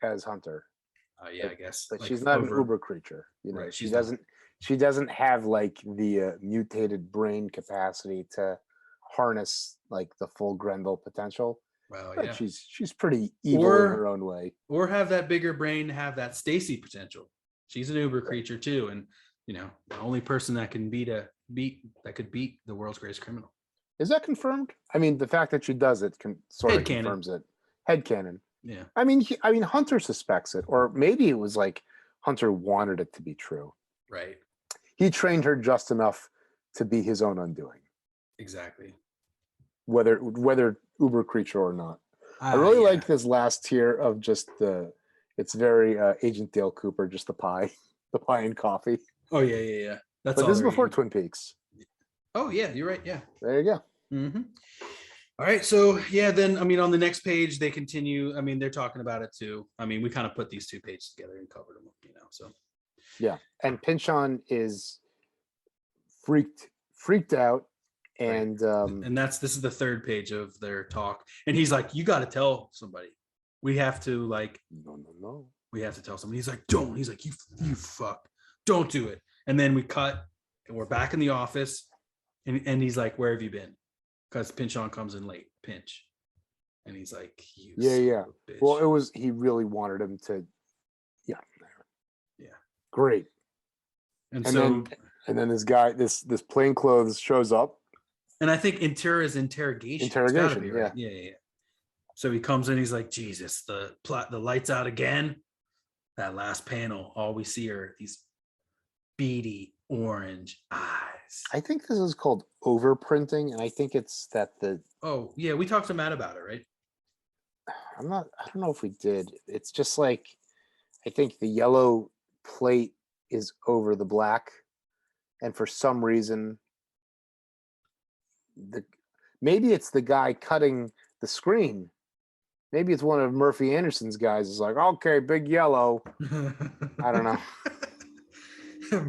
as Hunter. I guess. But like she's not an uber creature. Right, she doesn't have like the mutated brain capacity to harness like the full Grendel potential. Well, but she's pretty evil in her own way. Or have that bigger brain, have that Stacy potential. She's an uber creature too, and the only person that can beat the world's greatest criminal. Is that confirmed? I mean, the fact that she does it confirms it. Headcanon. Yeah. I mean, Hunter suspects it, or maybe it was like Hunter wanted it to be true. Right. He trained her just enough to be his own undoing. Exactly. Whether uber creature or not. I really like this last tier of just it's very Agent Dale Cooper, just the pie and coffee. Oh yeah. But this is before Twin Peaks. Oh yeah, you're right. Yeah. There you go. Mm-hmm. All right. So then on the next page they continue. They're talking about it too. We kind of put these 2 pages together and covered them. So yeah, and Pynchon is freaked out, and and this is the third page of their talk, and he's like, you got to tell somebody. We have to no. We have to tell somebody. He's like, don't. He's like, you fuck, don't do it. And then we cut, and we're back in the office, and he's like, where have you been? Because Pynchon comes in late. Pinch, and he's like, yeah. Well, he really wanted him to, yeah. Great. And then this guy, this plainclothes shows up, and I think is interrogation. Interrogation, right? Yeah. So he comes in, he's like, Jesus, the lights out again. That last panel, all we see are these beady orange eyes. I think this is called overprinting, and I think it's that oh yeah, we talked to Matt about it, right? I don't know if we did. It's just like, I think the yellow plate is over the black, and for some reason maybe it's the guy cutting the screen. Maybe it's one of Murphy Anderson's guys is like, okay, big yellow. I don't know.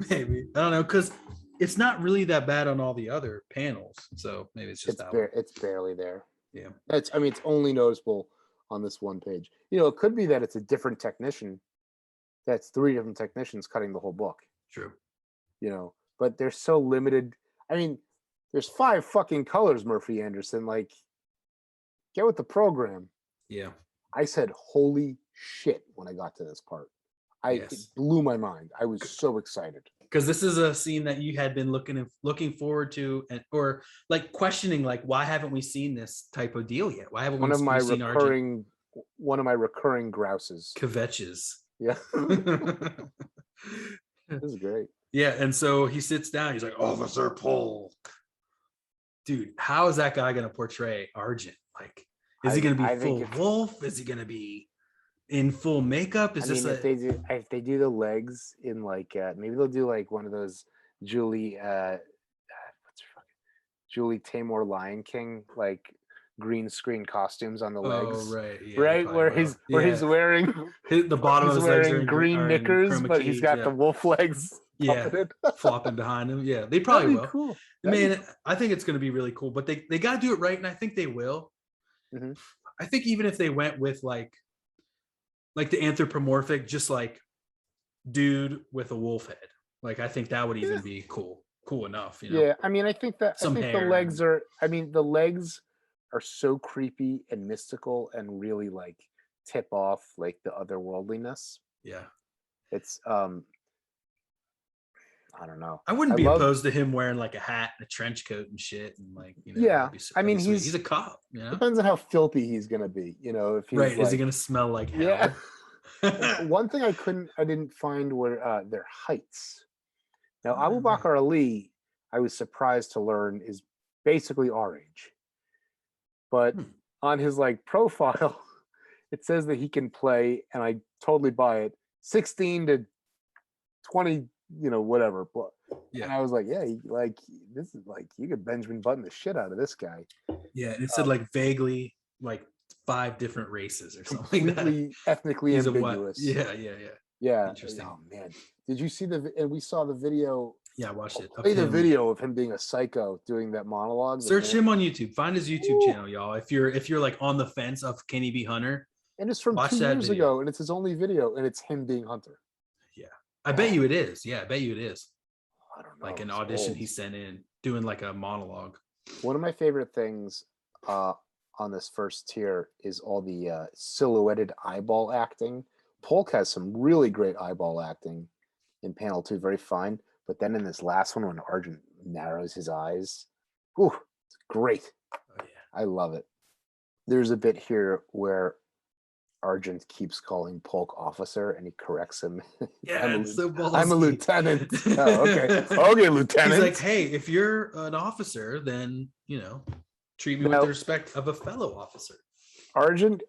Maybe. I don't know, because it's not really that bad on all the other panels. So maybe it's just it's barely there. Yeah. It's only noticeable on this one page. It could be that it's a different technician. That's 3 different technicians cutting the whole book. True. But they're so limited. I mean, there's 5 fucking colors, Murphy Anderson. Like, get with the program. Yeah. I said, holy shit, when I got to this part. It blew my mind. I was so excited. Because this is a scene that you had been looking forward to, or like questioning, like, why haven't we seen this type of deal yet? Why haven't we seen Argent? One of my recurring grouses. Kvetches. Yeah. This is great. Yeah, and so he sits down. He's like, Officer Polk. Dude, how is that guy going to portray Argent? Like, is he going to be full wolf? Is he going to be in full makeup? If they do the legs in like maybe they'll do like one of those Julie Taymor Lion King like green screen costumes on the legs. Oh right, yeah, right where he's wearing the bottom of his legs are green knickers, but he's got the wolf legs. Flopping behind him. Yeah, they probably will. Cool. Man, I think it's going to be really cool, but they got to do it right, and I think they will. Mm-hmm. I think even if they went with like the anthropomorphic, just like dude with a wolf head, like I think that would even be cool enough. Yeah, I mean, I think the legs are. I mean, the legs are so creepy and mystical, and really like tip off like the otherworldliness. Yeah, it's I don't know. I wouldn't be opposed to him wearing like a hat and a trench coat and shit, and like I mean, he's a cop. Depends on how filthy he's gonna be. If he's right, is he gonna smell like hell? Yeah. One thing I didn't find were their heights. Now, Abu Bakr Ali, I was surprised to learn, is basically our age, but on his like profile, it says that he can play, and I totally buy it, 16 to 20. Whatever. But and I was like, this is like you could Benjamin Button the shit out of this guy. Yeah, and it said like vaguely like 5 different races or something. Completely ethnically ambiguous. Yeah. Interesting. Oh man, did you see and we saw the video? Yeah, I watched it. Play the video of him being a psycho doing that monologue. Search him on YouTube. Find his YouTube channel, y'all. If you're like on the fence of can he be Hunter, and it's from 2 years ago, and it's his only video, and it's him being Hunter. I bet you it is. Yeah, I bet you it is. I don't know. Like an audition he sent in, doing like a monologue. One of my favorite things on this first tier is all the silhouetted eyeball acting. Polk has some really great eyeball acting in panel 2, very fine. But then in this last one, when Argent narrows his eyes, it's great. Oh, yeah. I love it. There's a bit here where Argent keeps calling Polk officer, and he corrects him. Yeah, I'm a lieutenant. Oh, okay, lieutenant. He's like, hey, if you're an officer, then treat me with the respect of a fellow officer. Argent,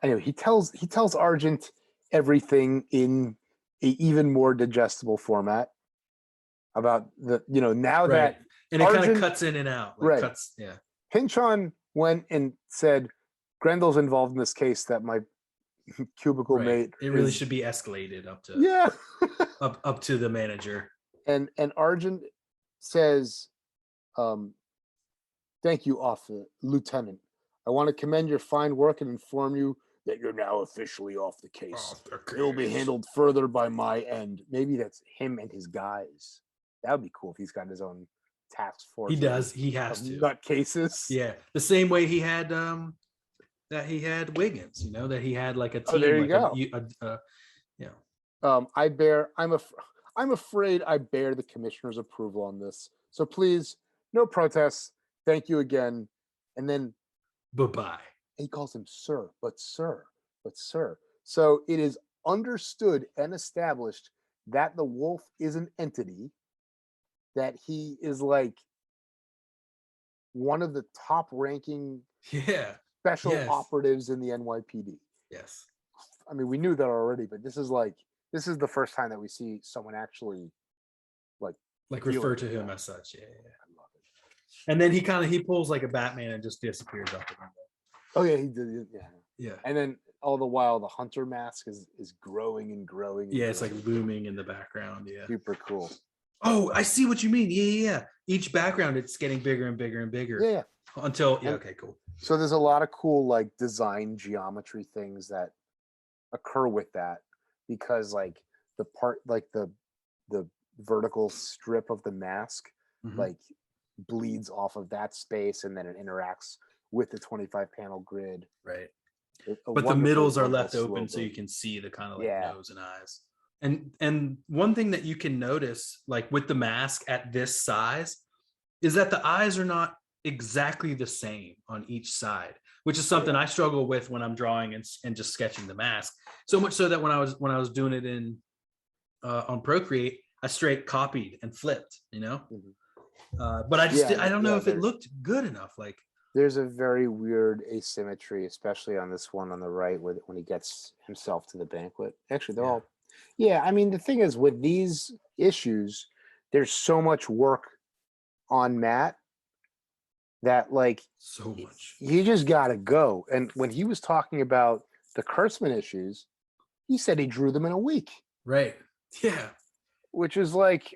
anyway, he tells Argent everything in a even more digestible format about the now that and it kind of cuts in and out. Like cuts, Pynchon went and said, Grendel's involved in this case that my cubicle mate. It really should be escalated up to up to the manager. And Argent says, "Thank you, Lieutenant. I want to commend your fine work and inform you that you're now officially off the case. It will be handled further by my end." Maybe that's him and his guys. That would be cool if he's got his own task force. He does. He has to. Nutcases. Yeah, the same way he had that he had Wiggins. You know, that he had like a team. Oh, there you like go. Yeah. I'm afraid I bear the commissioner's approval on this. So please, no protests. Thank you again. And then Bye-bye. he calls him sir, but sir. So it is understood and established that the wolf is an entity, that he is like one of the top ranking special operatives in the NYPD. Yes. I mean, we knew that already, but this is the first time that we see someone actually like refer to him as such. Yeah. I love it. And then he pulls like a Batman and just disappears off the window. Oh yeah, he did. Yeah. And then all the while the hunter mask is growing and growing. And it's like looming in the background. Yeah. Super cool. Oh, I see what you mean. Yeah. Each background, it's getting bigger and bigger and bigger. Yeah. Until okay, cool. So there's a lot of cool like design geometry things that occur with that, because like the part, like the vertical strip of the mask like bleeds off of that space, and then it interacts with the 25 panel grid. Right. But the middles are left open so you can see the kind of like nose and eyes. And one thing that you can notice, like with the mask at this size, is that the eyes are not exactly the same on each side, which is something I struggle with when I'm drawing and just sketching the mask. So much so that when I was doing it in on Procreate, I straight copied and flipped, you know. But I don't know if it looked good enough. Like there's a very weird asymmetry, especially on this one on the right, when he gets himself to the banquet. Actually, they're all. Yeah, I mean, the thing is with these issues, there's so much work on Matt that like so much you just gotta go. And when he was talking about the Kurtzman issues, he said he drew them in a week. Right. Yeah. Which is like,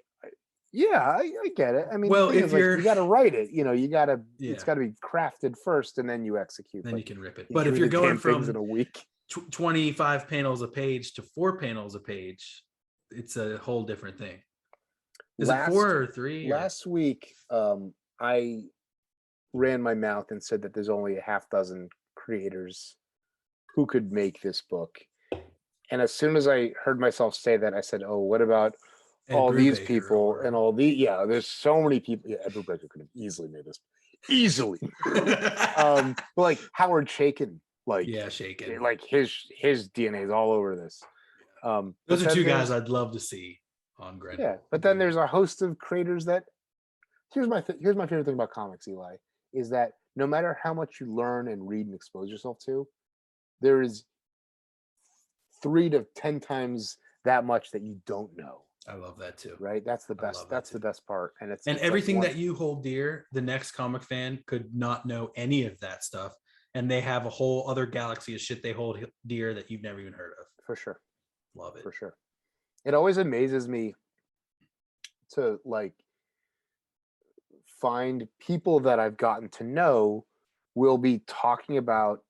I get it. I mean, well, if you got to write it, you got to. It's got to be crafted first, and then you execute. Then you can rip it. But if you're going from in a week, 25 panels a page to 4 panels a page, it's a whole different thing. Is it 4 or 3? Last week, I ran my mouth and said that there's only a half dozen creators who could make this book. And as soon as I heard myself say that, I said, "Oh, what about all these people and all the there's so many people." Yeah, Ed Brubaker could have easily made this. Easily. Like Howard Chaykin. Like Chaykin. Like his DNA is all over this. Those are two guys I'd love to see on Grendel. Yeah, but then there's a host of creators that here's my favorite thing about comics, Eli, is that no matter how much you learn and read and expose yourself to, there is 3 to 10 times that much that you don't know. I love that too. Right? That's the best. That's the best part. And it's everything that you hold dear, the next comic fan could not know any of that stuff. And they have a whole other galaxy of shit they hold dear that you've never even heard of. For sure. Love it. For sure. It always amazes me to like find people that I've gotten to know will be talking about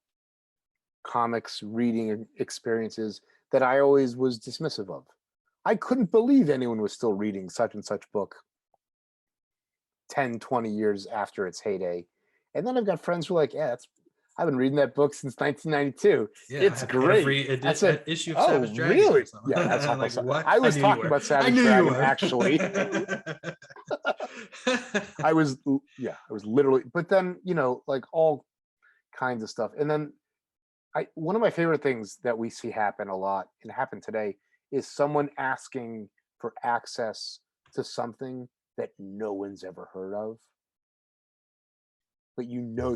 comics reading experiences that I always was dismissive of. I couldn't believe anyone was still reading such and such book 10, 20 years after its heyday. And then I've got friends who are like, I've been reading that book since 1992. Yeah, it's great. Every said, issue of Savage Dragon. Really? Yeah, that's like, what? I was talking about Savage Dragon, actually. I was literally, but then, like all kinds of stuff. And then one of my favorite things that we see happen a lot, and happen today, is someone asking for access to something that no one's ever heard of. But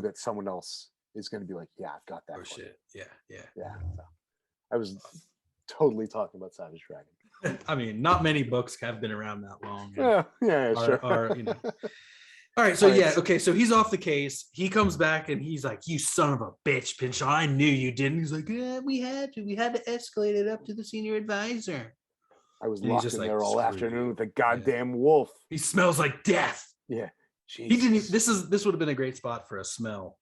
that someone else is going to be like, yeah, I've got that. Oh shit. Yeah. So I was totally talking about Savage Dragon. I mean, not many books have been around that long. Yeah, sure. All All right, so All right. yeah, okay, so he's off the case. He comes back and he's like, "You son of a bitch, Pinchon! I knew you didn't." He's like, "Yeah, we had to escalate it up to the senior advisor." I was And he's locked just in like, there all "Screw afternoon you." with the goddamn wolf. He smells like death. Yeah. He didn't. Jesus. This would have been a great spot for a smell.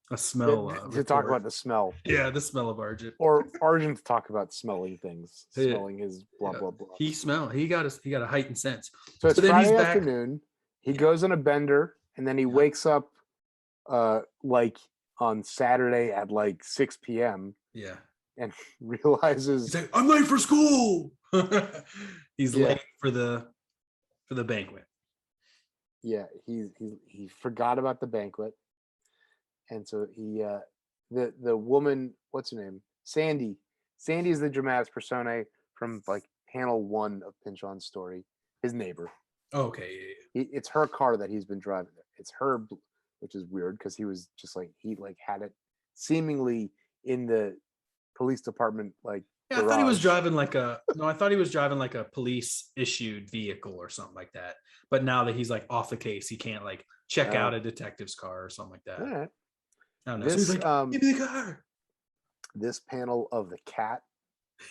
A To smell talk report. about the smell. Yeah, the smell of Argent. Or Argent to talk about smelling things, Yeah. smelling his blah, blah, blah. He got a heightened sense. So it's then he's Friday back- afternoon. He goes on a bender and then he wakes up like on Saturday at like 6 p.m. Yeah. and realizes He's like, "I'm late for school." He's late for the banquet. Yeah, he forgot about the banquet. And so he the woman, what's her name? Sandy. Sandy is the dramatis personae from like panel 1 of Pinchon's story, his neighbor. Okay. It's her car that he's been driving. It's her, which is weird because he was just like he had it seemingly in the police department like. Yeah, I thought he was driving like a police issued vehicle or something like that. But now that he's like off the case, he can't like check out a detective's car or something like that. All right. I don't know. This, so he's like, "Give me the car." This panel of the cat,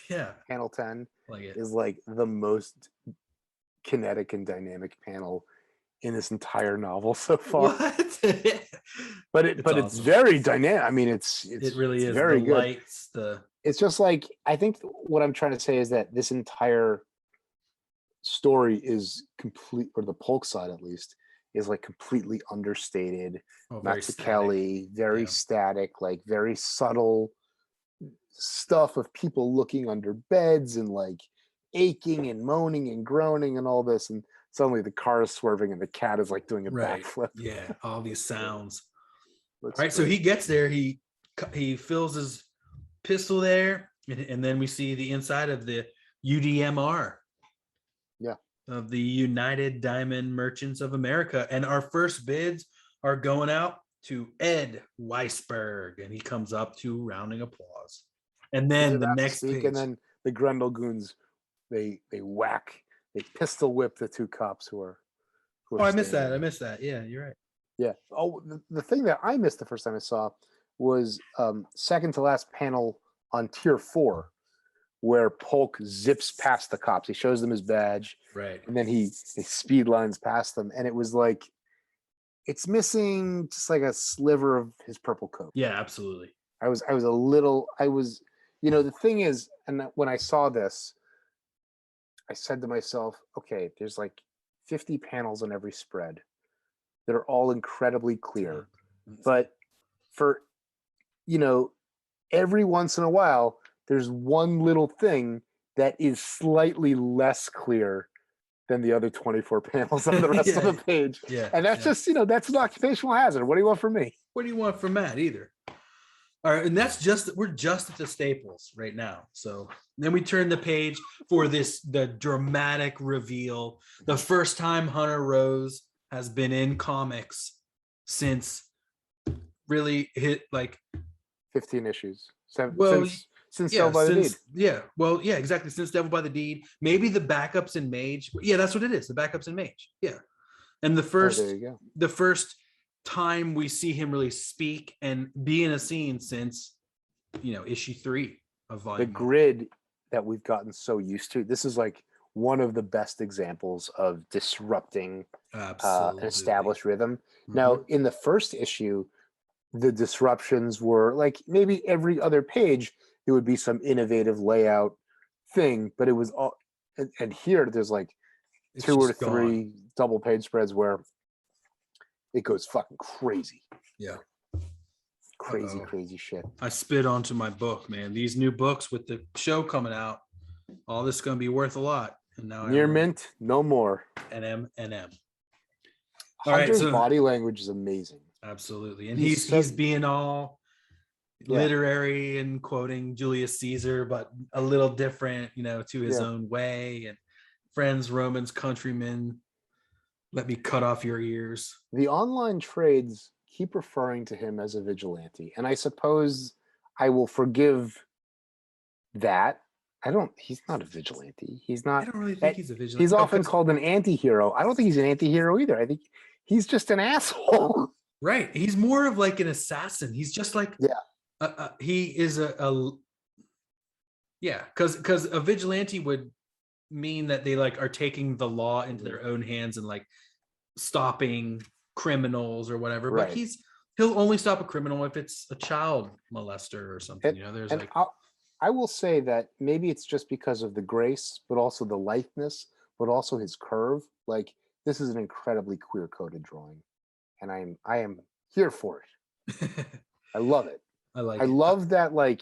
Yeah, panel 10, like it. is like the most kinetic and dynamic panel in this entire novel so far. What? But It's it's awesome. very dynamic. I mean, it's It really is very the good. lights, It's just like I think what I'm trying to say is that this entire story is complete, or the Polk side at least, is like completely understated. very Kelly, very Yeah. static, like very subtle stuff of people looking under beds and like aching and moaning and groaning and all this, and suddenly the car is swerving and the cat is like doing a right. backflip. Yeah, all these sounds. Looks All right, so great. he gets there. He fills his pistol there, and then we see the inside of the UDMR. Yeah. Of the United Diamond Merchants of America, and our first bids are going out to Ed Wiesburg, and he comes up to rounding applause. And then the next page, and then the Grendel goons they pistol whip the two cops who are I missed standing that. there. I missed that. Yeah, you're right. Yeah. Oh, the thing that I missed the first time I saw was second to last panel on tier 4, where Polk zips past the cops. He shows them his badge, Right. and then he speed lines past them, and it was like it's missing just like a sliver of his purple coat. Yeah, absolutely. The thing is, and when I saw this, I said to myself, okay, there's like 50 panels on every spread that are all incredibly clear. But for, every once in a while, there's one little thing that is slightly less clear than the other 24 panels on the rest of the page. Yeah. And that's just, that's an occupational hazard. What do you want from me? What do you want from Matt either? All right, and we're just at the staples right now. So then we turn the page for the dramatic reveal. The first time Hunter Rose has been in comics since really hit like 15 issues. Since yeah, Devil by the Deed. Yeah, well, yeah, exactly. Since Devil by the Deed, maybe the backups in Mage. Yeah, that's what it is. The backups in Mage. Yeah, and the There you go. first time we see him really speak and be in a scene since issue 3 of volume. The grid that we've gotten so used to. This is like one of the best examples of disrupting an established rhythm. Mm-hmm. Now, in the first issue, the disruptions were like maybe every other page there would be some innovative layout thing, but it was all. And here there's like It's 2 or just 3 gone. double page spreads where it goes fucking crazy. Yeah. Crazy shit. I spit onto my book, man. These new books with the show coming out, all this is going to be worth a lot. And now Near mint, no more. NM. All Hunter's right, body language is amazing. Absolutely. And He's he's being all literary and quoting Julius Caesar, but a little different, to his own way. And friends, Romans, countrymen, let me cut off your ears. The online trades keep referring to him as a vigilante, and I suppose I will forgive that. He's not a vigilante. He's not. I don't really think he's a vigilante. He's often called an anti-hero. I don't think he's an anti-hero either. I think he's just an asshole. Right. He's more of like an assassin. He's just like, he is because a vigilante would mean that they like are taking the law into their own hands and like stopping criminals or whatever. Right. But he'll only stop a criminal if it's a child molester or something. There's like, I will say that maybe it's just because of the grace, but also the litheness, but also his curve. Like, this is an incredibly queer-coded drawing, and I am here for it. I love it. I love that, like,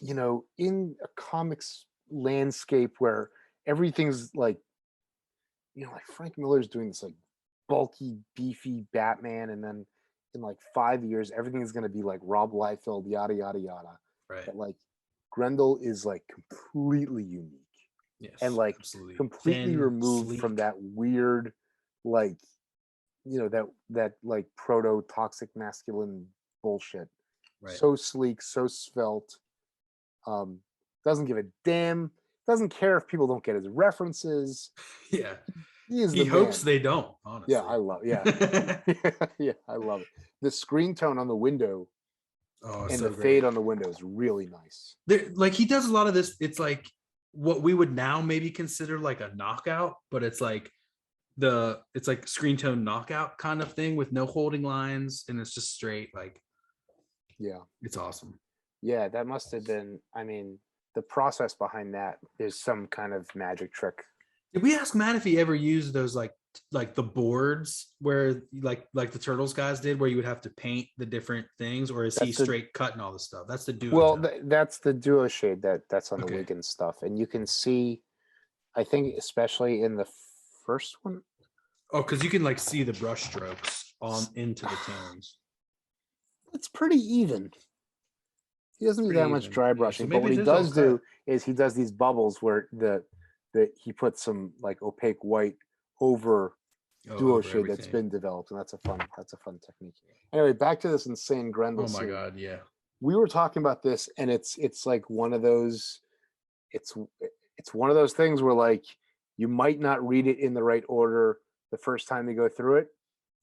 you know, in a comics landscape where everything's like, you know, like Frank Miller's doing this like bulky, beefy Batman, and then in like 5 years, everything is going to be like Rob Liefeld, yada yada yada. right. But like Grendel is like completely unique, and like completely removed from that weird, like, you know, that like proto toxic masculine bullshit. Right. So sleek, so svelte. Doesn't give a damn. Doesn't care if people don't get his references. Yeah. He hopes they don't, honestly. Yeah, I love yeah. I love it. The screen tone on the window and the fade on the window is really nice. Like, he does a lot of this. It's like what we would now maybe consider like a knockout, but it's like screen tone knockout kind of thing with no holding lines, and it's just straight, like, yeah, it's awesome. Yeah, that must have been, I mean, the process behind that is some kind of magic trick. Did we ask Matt if he ever used those like the boards where like the Turtles guys did, where you would have to paint the different things, or is he straight cutting all the stuff? That's the duo. Well, that's the duo shade that's on the Wiggins stuff, and you can see, I think, especially in the first one. Oh, because you can like see the brush strokes on into the tones. It's pretty even. He doesn't need that much dry brushing, so but what he does do is he does these bubbles where he puts some like opaque white over duo shade that's been developed, and that's a fun technique. Anyway, back to this insane Grendel. Oh my god, yeah. We were talking about this, and it's like one of those, it's one of those things where like you might not read it in the right order the first time you go through it,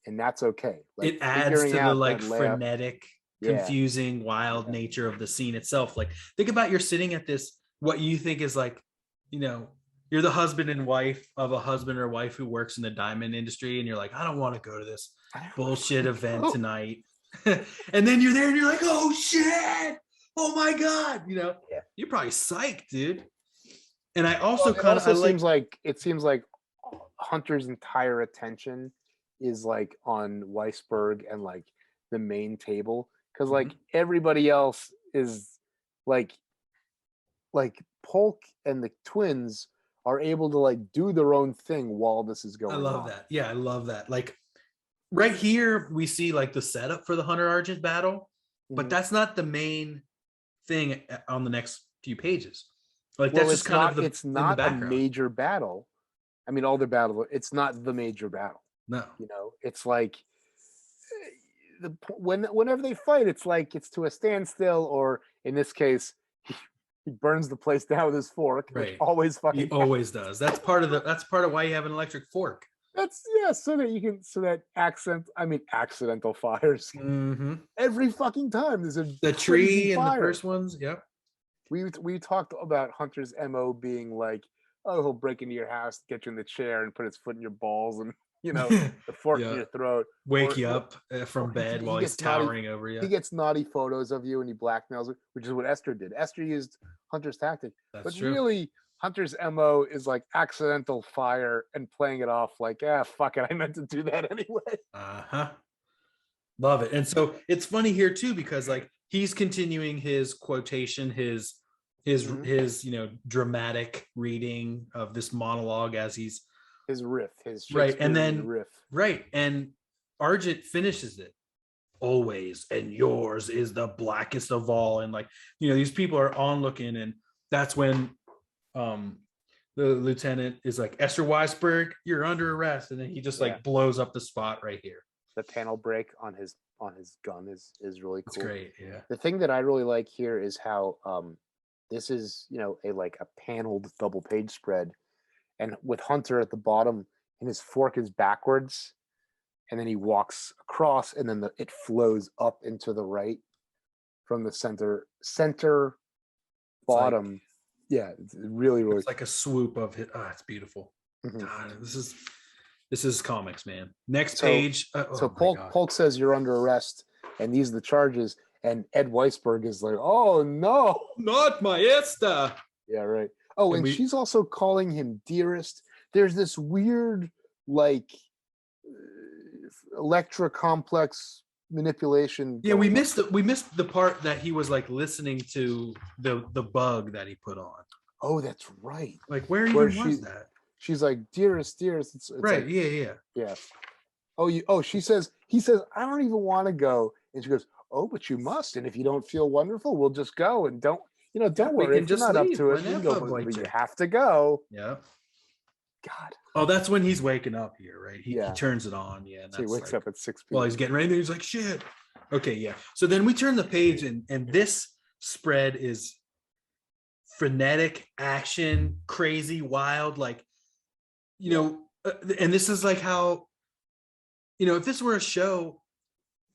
and that's okay. Like, it adds to the like frenetic, confusing, wild nature of the scene itself. Like, think about, you're sitting at this, what you think is like, you know, you're the husband and wife of a husband or wife who works in the diamond industry, and you're like, I don't want to go to this bullshit event tonight. And then you're there and you're like, oh shit, oh my god, you know, you're probably psyched, dude. And I also it seems like Hunter's entire attention is like on Wiesburg and like the main table, because like everybody else is like Polk and the twins are able to like do their own thing while this is going on. I love that. Yeah, I love that. Like, right here we see like the setup for the Hunter Argent battle, but that's not the main thing on the next few pages. Like, that's just kind of it's not a major battle. I mean, all their battle, it's not the major battle. No, you know, it's like whenever they fight, it's like it's to a standstill, or in this case, he burns the place down with his fork. Right. Which always fucking he always does. That's part of why you have an electric fork. That's so that accidental fires every fucking time. There's the tree in fire. The first ones. Yep. We talked about Hunter's MO being like, oh, he'll break into your house, get you in the chair, and put his foot in your balls, and you know, the fork in your throat, wake you up from bed while he's towering over you. He gets naughty photos of you and he blackmails it, which is what Esther did. Esther used Hunter's tactic, but really Hunter's MO is like accidental fire and playing it off like, fuck it, I meant to do that anyway. Love it. And so it's funny here too, because like he's continuing his quotation, his you know, dramatic reading of this monologue as he's his riff, his right, and then riff, right, and Argent finishes it. Always, and yours is the blackest of all, and like, you know, these people are onlooking, and that's when the lieutenant is like, Esther Wiesburg, you're under arrest, and then he just like blows up the spot right here. The panel break on his gun is really cool. It's great. Yeah. The thing that I really like here is how this is, you know, a paneled double page spread. And with Hunter at the bottom, and his fork is backwards, and then he walks across, and then it flows up into the right from the center bottom. Yeah, it's really it's like a swoop of it. Oh, it's beautiful. Mhm. God, this is comics, man. Next page. So Polk says you're under arrest, and these are the charges. And Ed Weisberg is like, "Oh no, not Maestra." Yeah, right. Oh, and she's also calling him dearest. There's this weird, like, Electra complex manipulation. Yeah, we missed the part that he was like listening to the bug that he put on. Oh, that's right. Like, where even was that? She's like, dearest. It's right. Like, yeah. He says, I don't even want to go. And she goes, oh, but you must. And if you don't feel wonderful, we'll just go. And don't worry. If you're not up to it, you can go, but you have to go. Yeah. God. Oh, that's when he's waking up here, right? He turns it on. Yeah. So he wakes up at 6 p.m. While he's getting ready. He's like, shit. Okay, yeah. So then we turn the page, and this spread is frenetic action, crazy, wild, like, and this is like how, if this were a show,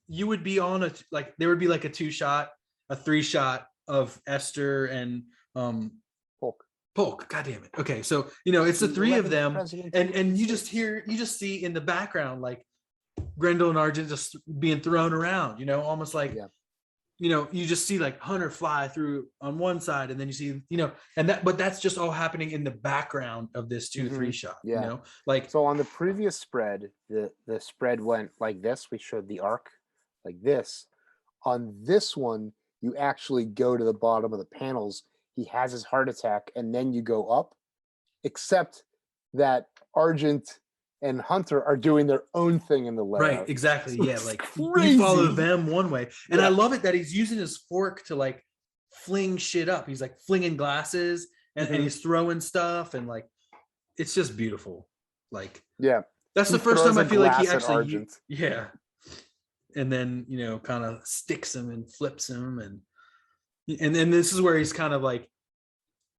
you would be on there would be like a 2-shot, a 3-shot of Esther and Polk. God damn it. Okay, so it's the three of them, and you just see in the background like Grendel and Argent just being thrown around, almost like you just see like Hunter fly through on one side, and then you see, but that's just all happening in the background of this 2-3 shot. So on the previous spread, the spread went like this. We showed the arc like this. On this one, you actually go to the bottom of the panels. He has his heart attack, and then you go up, except that Argent and Hunter are doing their own thing in the layout. Right, exactly. So yeah, like you follow them one way. And I love it that he's using his fork to like fling shit up. He's like flinging glasses and he's throwing stuff, and like it's just beautiful. Like, that's the first time I feel like he actually and then kind of sticks him and flips him, and then this is where he's kind of like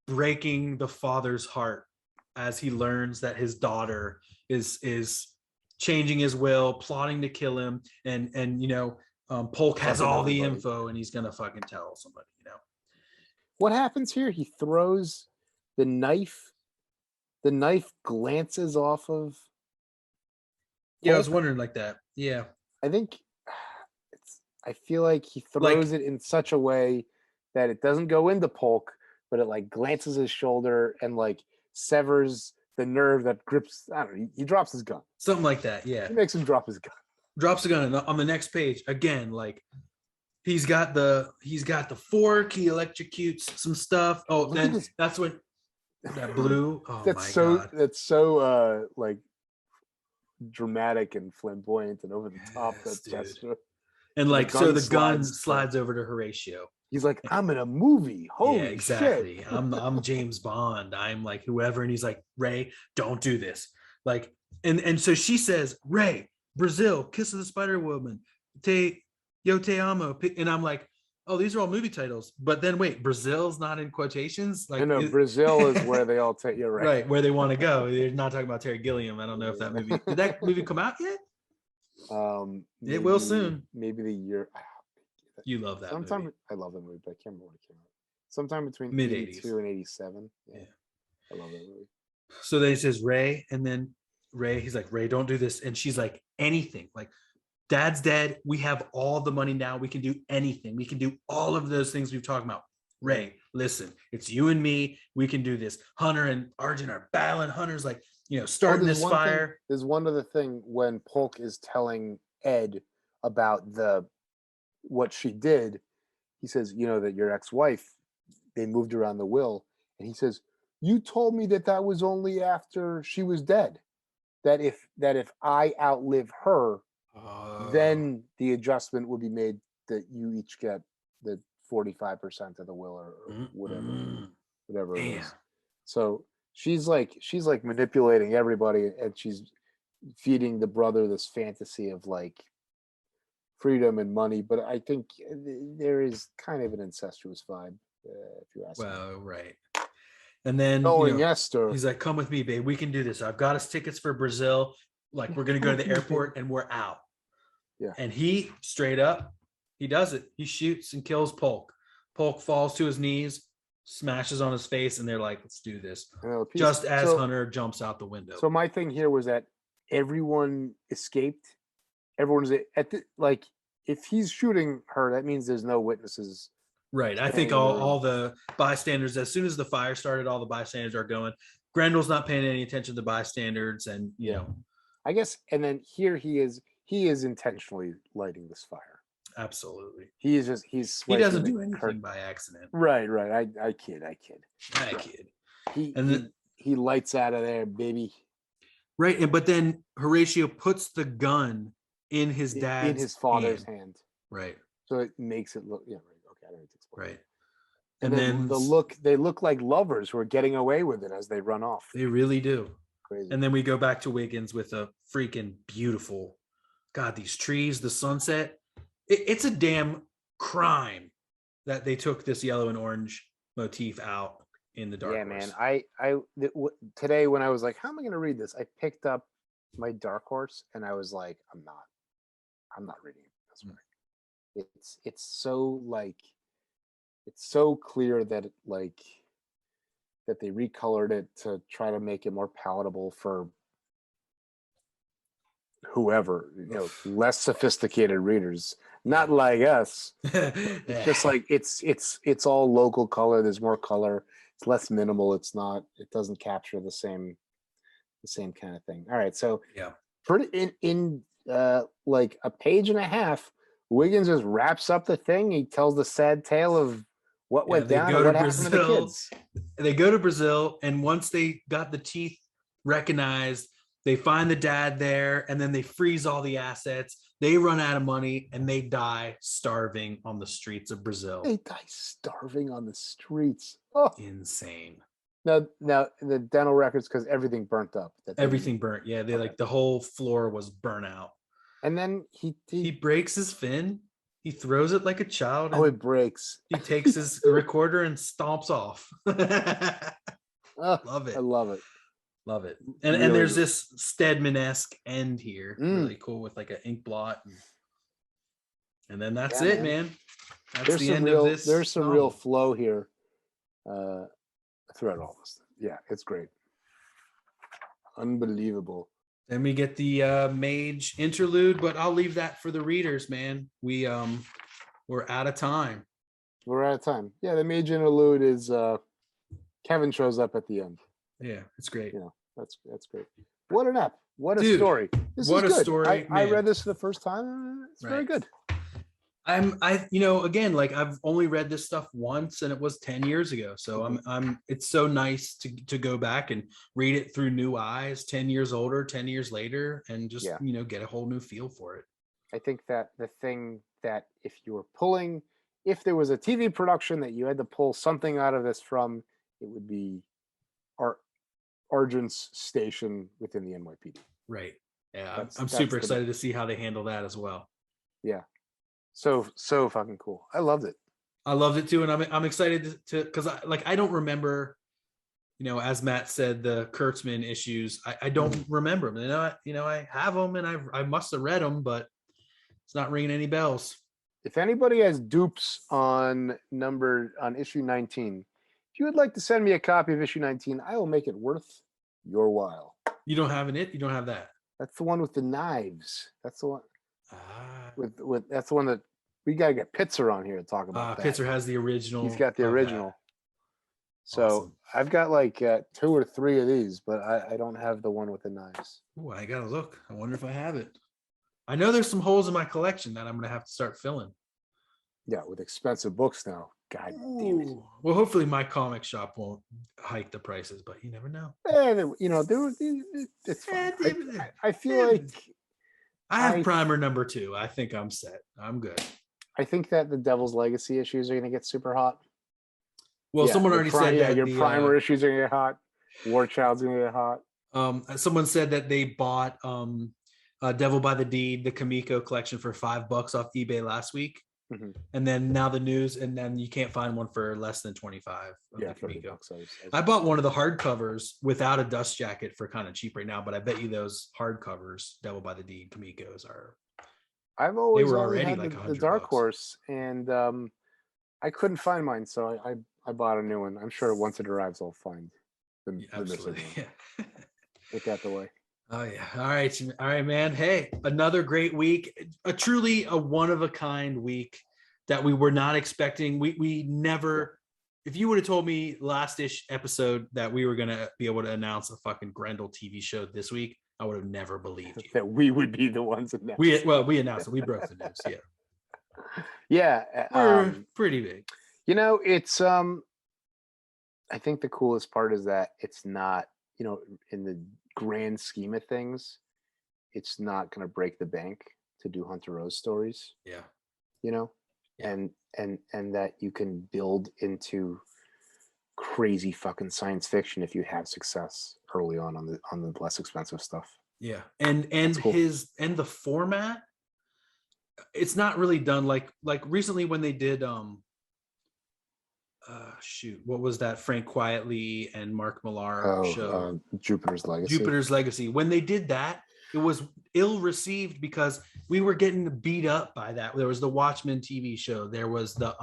breaking the father's heart as he learns that his daughter is changing his will, plotting to kill him, and Polk has all the info, and he's gonna fucking tell somebody. What happens here? He throws the knife. The knife glances off of. Yeah, I was wondering like that. Yeah, I think I feel like he throws it in such a way that it doesn't go into Polk, but it like glances his shoulder and like severs the nerve that grips. I don't know. He drops his gun. Something like that. Yeah. He makes him drop his gun. Drops the gun, and on the next page again, like he's got the fork. He electrocutes some stuff. Oh, then that's when that blue. Oh, God. That's so like dramatic and flamboyant and over the top. That gesture. And like, so the gun slides over to Horatio. He's like, I'm in a movie. Holy exactly. shit. I'm James Bond. I'm like whoever. And he's like, Ray, don't do this. Like, and so she says, Ray, Brazil, Kiss of the Spider Woman, Yo Te Amo. And I'm like, oh, these are all movie titles. But then wait, Brazil's not in quotations? Like, Brazil is where they all take you, right? Right, where they want to go. They're not talking about Terry Gilliam. I don't know if that movie, did that movie come out yet? Maybe, it will soon. Maybe the year. You love that movie. I love that movie, but I can't remember when it came out. Sometime between mid-82 and 87. Yeah. I love that movie. So then he says, Ray, and then he's like, Ray, don't do this. And she's like, anything. Like, Dad's dead. We have all the money now. We can do anything. We can do all of those things we've talked about. Ray, listen, it's you and me. We can do this. Hunter and Argent are battling. Hunter's like, starting this fire. There's one other thing when Polk is telling Ed about what she did. He says, that your ex-wife, they moved around the will. And he says, you told me that was only after she was dead. That if I outlive her, then the adjustment would be made that you each get the 45% of the will or whatever it is. So she's like manipulating everybody, and she's feeding the brother this fantasy of like freedom and money. But I think there is kind of an incestuous vibe, if you ask me. Well, right. And then Esther. he's like, come with me, babe. We can do this. I've got us tickets for Brazil. Like, we're gonna go to the airport and we're out. Yeah. And he straight up, he does it. He shoots and kills Polk. Polk falls to his knees, smashes on his face, and they're like, let's do this. Just as Hunter jumps out the window. So my thing here was that everyone escaped. Everyone's like, if he's shooting her, that means there's no witnesses. Right. I think all the bystanders, as soon as the fire started, all the bystanders are going. Grendel's not paying any attention to the bystanders, and you know. I guess, and then here he is intentionally lighting this fire. Absolutely. He doesn't do anything by accident. Right. I kid. He lights out of there, baby. Right. And but then Horatio puts the gun in his father's hand. Right. So it makes it look, right. Okay, I don't need to explain. Right. And then they look like lovers who are getting away with it as they run off. They really do. Crazy. And then we go back to Wiggins with a freaking beautiful, God, these trees, the sunset. It's a damn crime that they took this yellow and orange motif out in the dark horse. Man. Today when I was like, how am I going to read this? I picked up my dark horse and I was like, I'm not reading it this way. It's so like, it's so clear that that they recolored it to try to make it more palatable for whoever, less sophisticated readers, not like us. It's just like it's all local color. There's more color. It's less minimal. It doesn't capture the same kind of thing. All right, so pretty in like a page and a half, Wiggins just wraps up the thing. He tells the sad tale of what went down and what happened to the kids. They go to Brazil, and once they got the teeth recognized, they find the dad there, and then they freeze all the assets. They run out of money, and they die starving on the streets of Brazil. They die starving on the streets. Oh, insane. Now the dental records, because everything burnt up. Everything burnt. Yeah, they like the whole floor was burnt out. And then he breaks his fin. He throws it like a child. Oh, it breaks. He takes his recorder and stomps off. Love it. I love it. Love it. And really, and there's this Stedman-esque end here. Really cool with like an ink blot. And then that's it, man. That's the end of this. There's some real flow here throughout all this. Yeah, it's great. Unbelievable. Then we get the mage interlude, but I'll leave that for the readers, man. We're out of time. We're out of time. Yeah, the mage interlude is Kevin shows up at the end. Yeah, it's great. That's great. What an app. What a story. This what is a good. story. I read this for the first time. It's very good. Again, like I've only read this stuff once, and it was 10 years ago. So it's so nice to go back and read it through new eyes, 10 years older, 10 years later, and just, get a whole new feel for it. I think that the thing that if there was a TV production that you had to pull something out of this from, it would be Argent's station within the NYPD. Right. Yeah. I'm super excited to see how they handle that as well. Yeah. So fucking cool. I loved it. I loved it too. And I'm excited to because I don't remember, as Matt said, the Kurtzman issues. I don't remember them. I have them and I must have read them, but it's not ringing any bells. If anybody has dupes on issue 19, if you would like to send me a copy of issue 19, I will make it worth your while. You don't have you don't have that. That's the one with the knives. That's the one. With that's the one that we gotta get Pitzer on here to talk about. Pitzer has the original. He's got the original. So awesome. I've got like 2 or 3 of these, but I don't have the one with the knives. Oh, I gotta look. I wonder if I have it. I know there's some holes in my collection that I'm gonna have to start filling. Yeah, with expensive books now. God damn it. Well, hopefully my comic shop won't hike the prices, but you never know. It's fine. I feel like I have primer number 2. I think I'm set. I'm good. I think that the Devil's Legacy issues are going to get super hot. Well, someone already said that your primer issues are going to get hot. War Child's going to get hot. Someone said that they bought Devil by the Deed, the Kamiko collection for $5 off eBay last week. And then now the news, and then you can't find one for less than 25. Yeah, $30. I bought one of the hardcovers without a dust jacket for kind of cheap right now, but I bet you those hardcovers, Devil by the Deed, Kamiko's are. I've always were only already had like the $100. Dark Horse, and I couldn't find mine, so I bought a new one. I'm sure once it arrives, I'll find the missing one. Yeah. Get that the way. Oh yeah. All right, man. Hey, another great week. Truly a one-of-a-kind week that we were not expecting. We never, if you would have told me last-ish episode that we were gonna be able to announce a fucking Grendel TV show this week, I would have never believed you. That we would be the ones that We announced it. We broke the news. Yeah. Yeah. We're pretty big. You know, it's I think the coolest part is that it's not, you know, in the grand scheme of things, it's not going to break the bank to do Hunter Rose stories. Yeah. You know, and that you can build into crazy fucking science fiction if you have success early on the less expensive stuff. Yeah. And cool. The format, it's not really done like recently when they did what was that Frank Quietly and Mark Millar show? Jupiter's Legacy. When they did that, it was ill received because we were getting beat up by that. There was the Watchmen TV show, there was the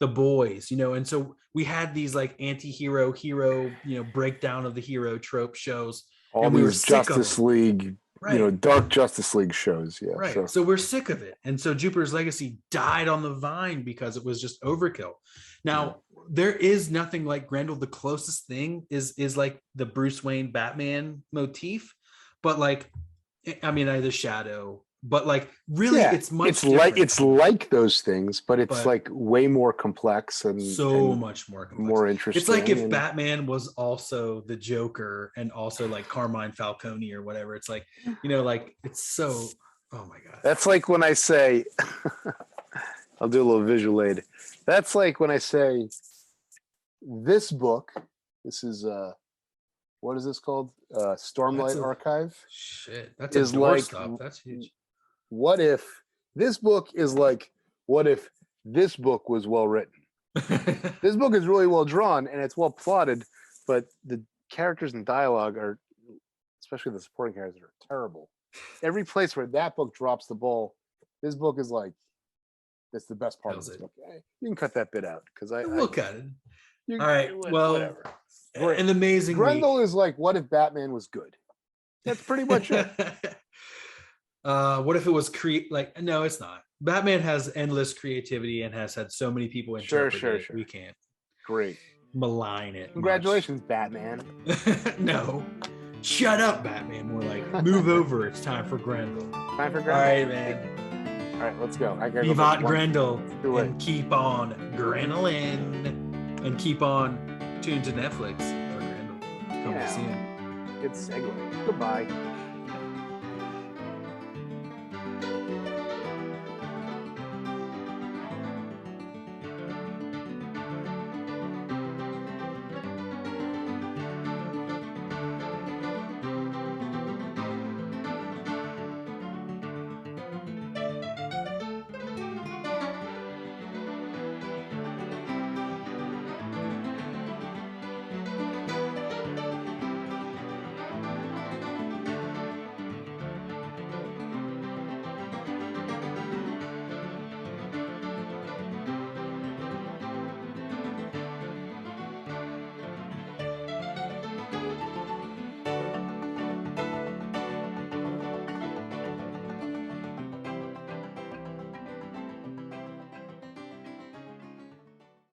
Boys, you know, and so we had these like anti-hero hero, you know, breakdown of the hero trope shows. All these Justice League, right. You know, dark Justice League shows. Yeah, right. Sure. So we're sick of it. And so Jupiter's Legacy died on the vine because it was just overkill. Now, there is nothing like Grendel. The closest thing is like the Bruce Wayne Batman motif, but like, I mean, the Shadow, but like really it's much different. It's like those things, but it's like way more complex and much more complex. More interesting. It's like if Batman was also the Joker and also like Carmine Falcone or whatever. It's like, you know, like it's so, oh my God. That's like when I say, I'll do a little visual aid. That's like when I say this book, this is what is this called? Stormlight Archive. Shit, that's a doorstop. That's huge. What if this book is like, what if this book was well written? This book is really well drawn and it's well plotted, but the characters and dialogue are, especially the supporting characters, are terrible. Every place where that book drops the ball, this book is like, that's the best part of this book. You can cut that bit out because we'll cut it. All right. Well, whatever. An amazing Grendel is like, what if Batman was good? That's pretty much it. What if it was no, it's not. Batman has endless creativity and has had so many people interpret it. We can't malign it. Congratulations, Batman. No. Shut up, Batman. More like, move over. It's time for Grendel. All right, man. All right, let's go. Vivat Grendel. And keep on Grendlin. And keep on tuned to Netflix for Grendel. Come to see him. Good segue. Goodbye.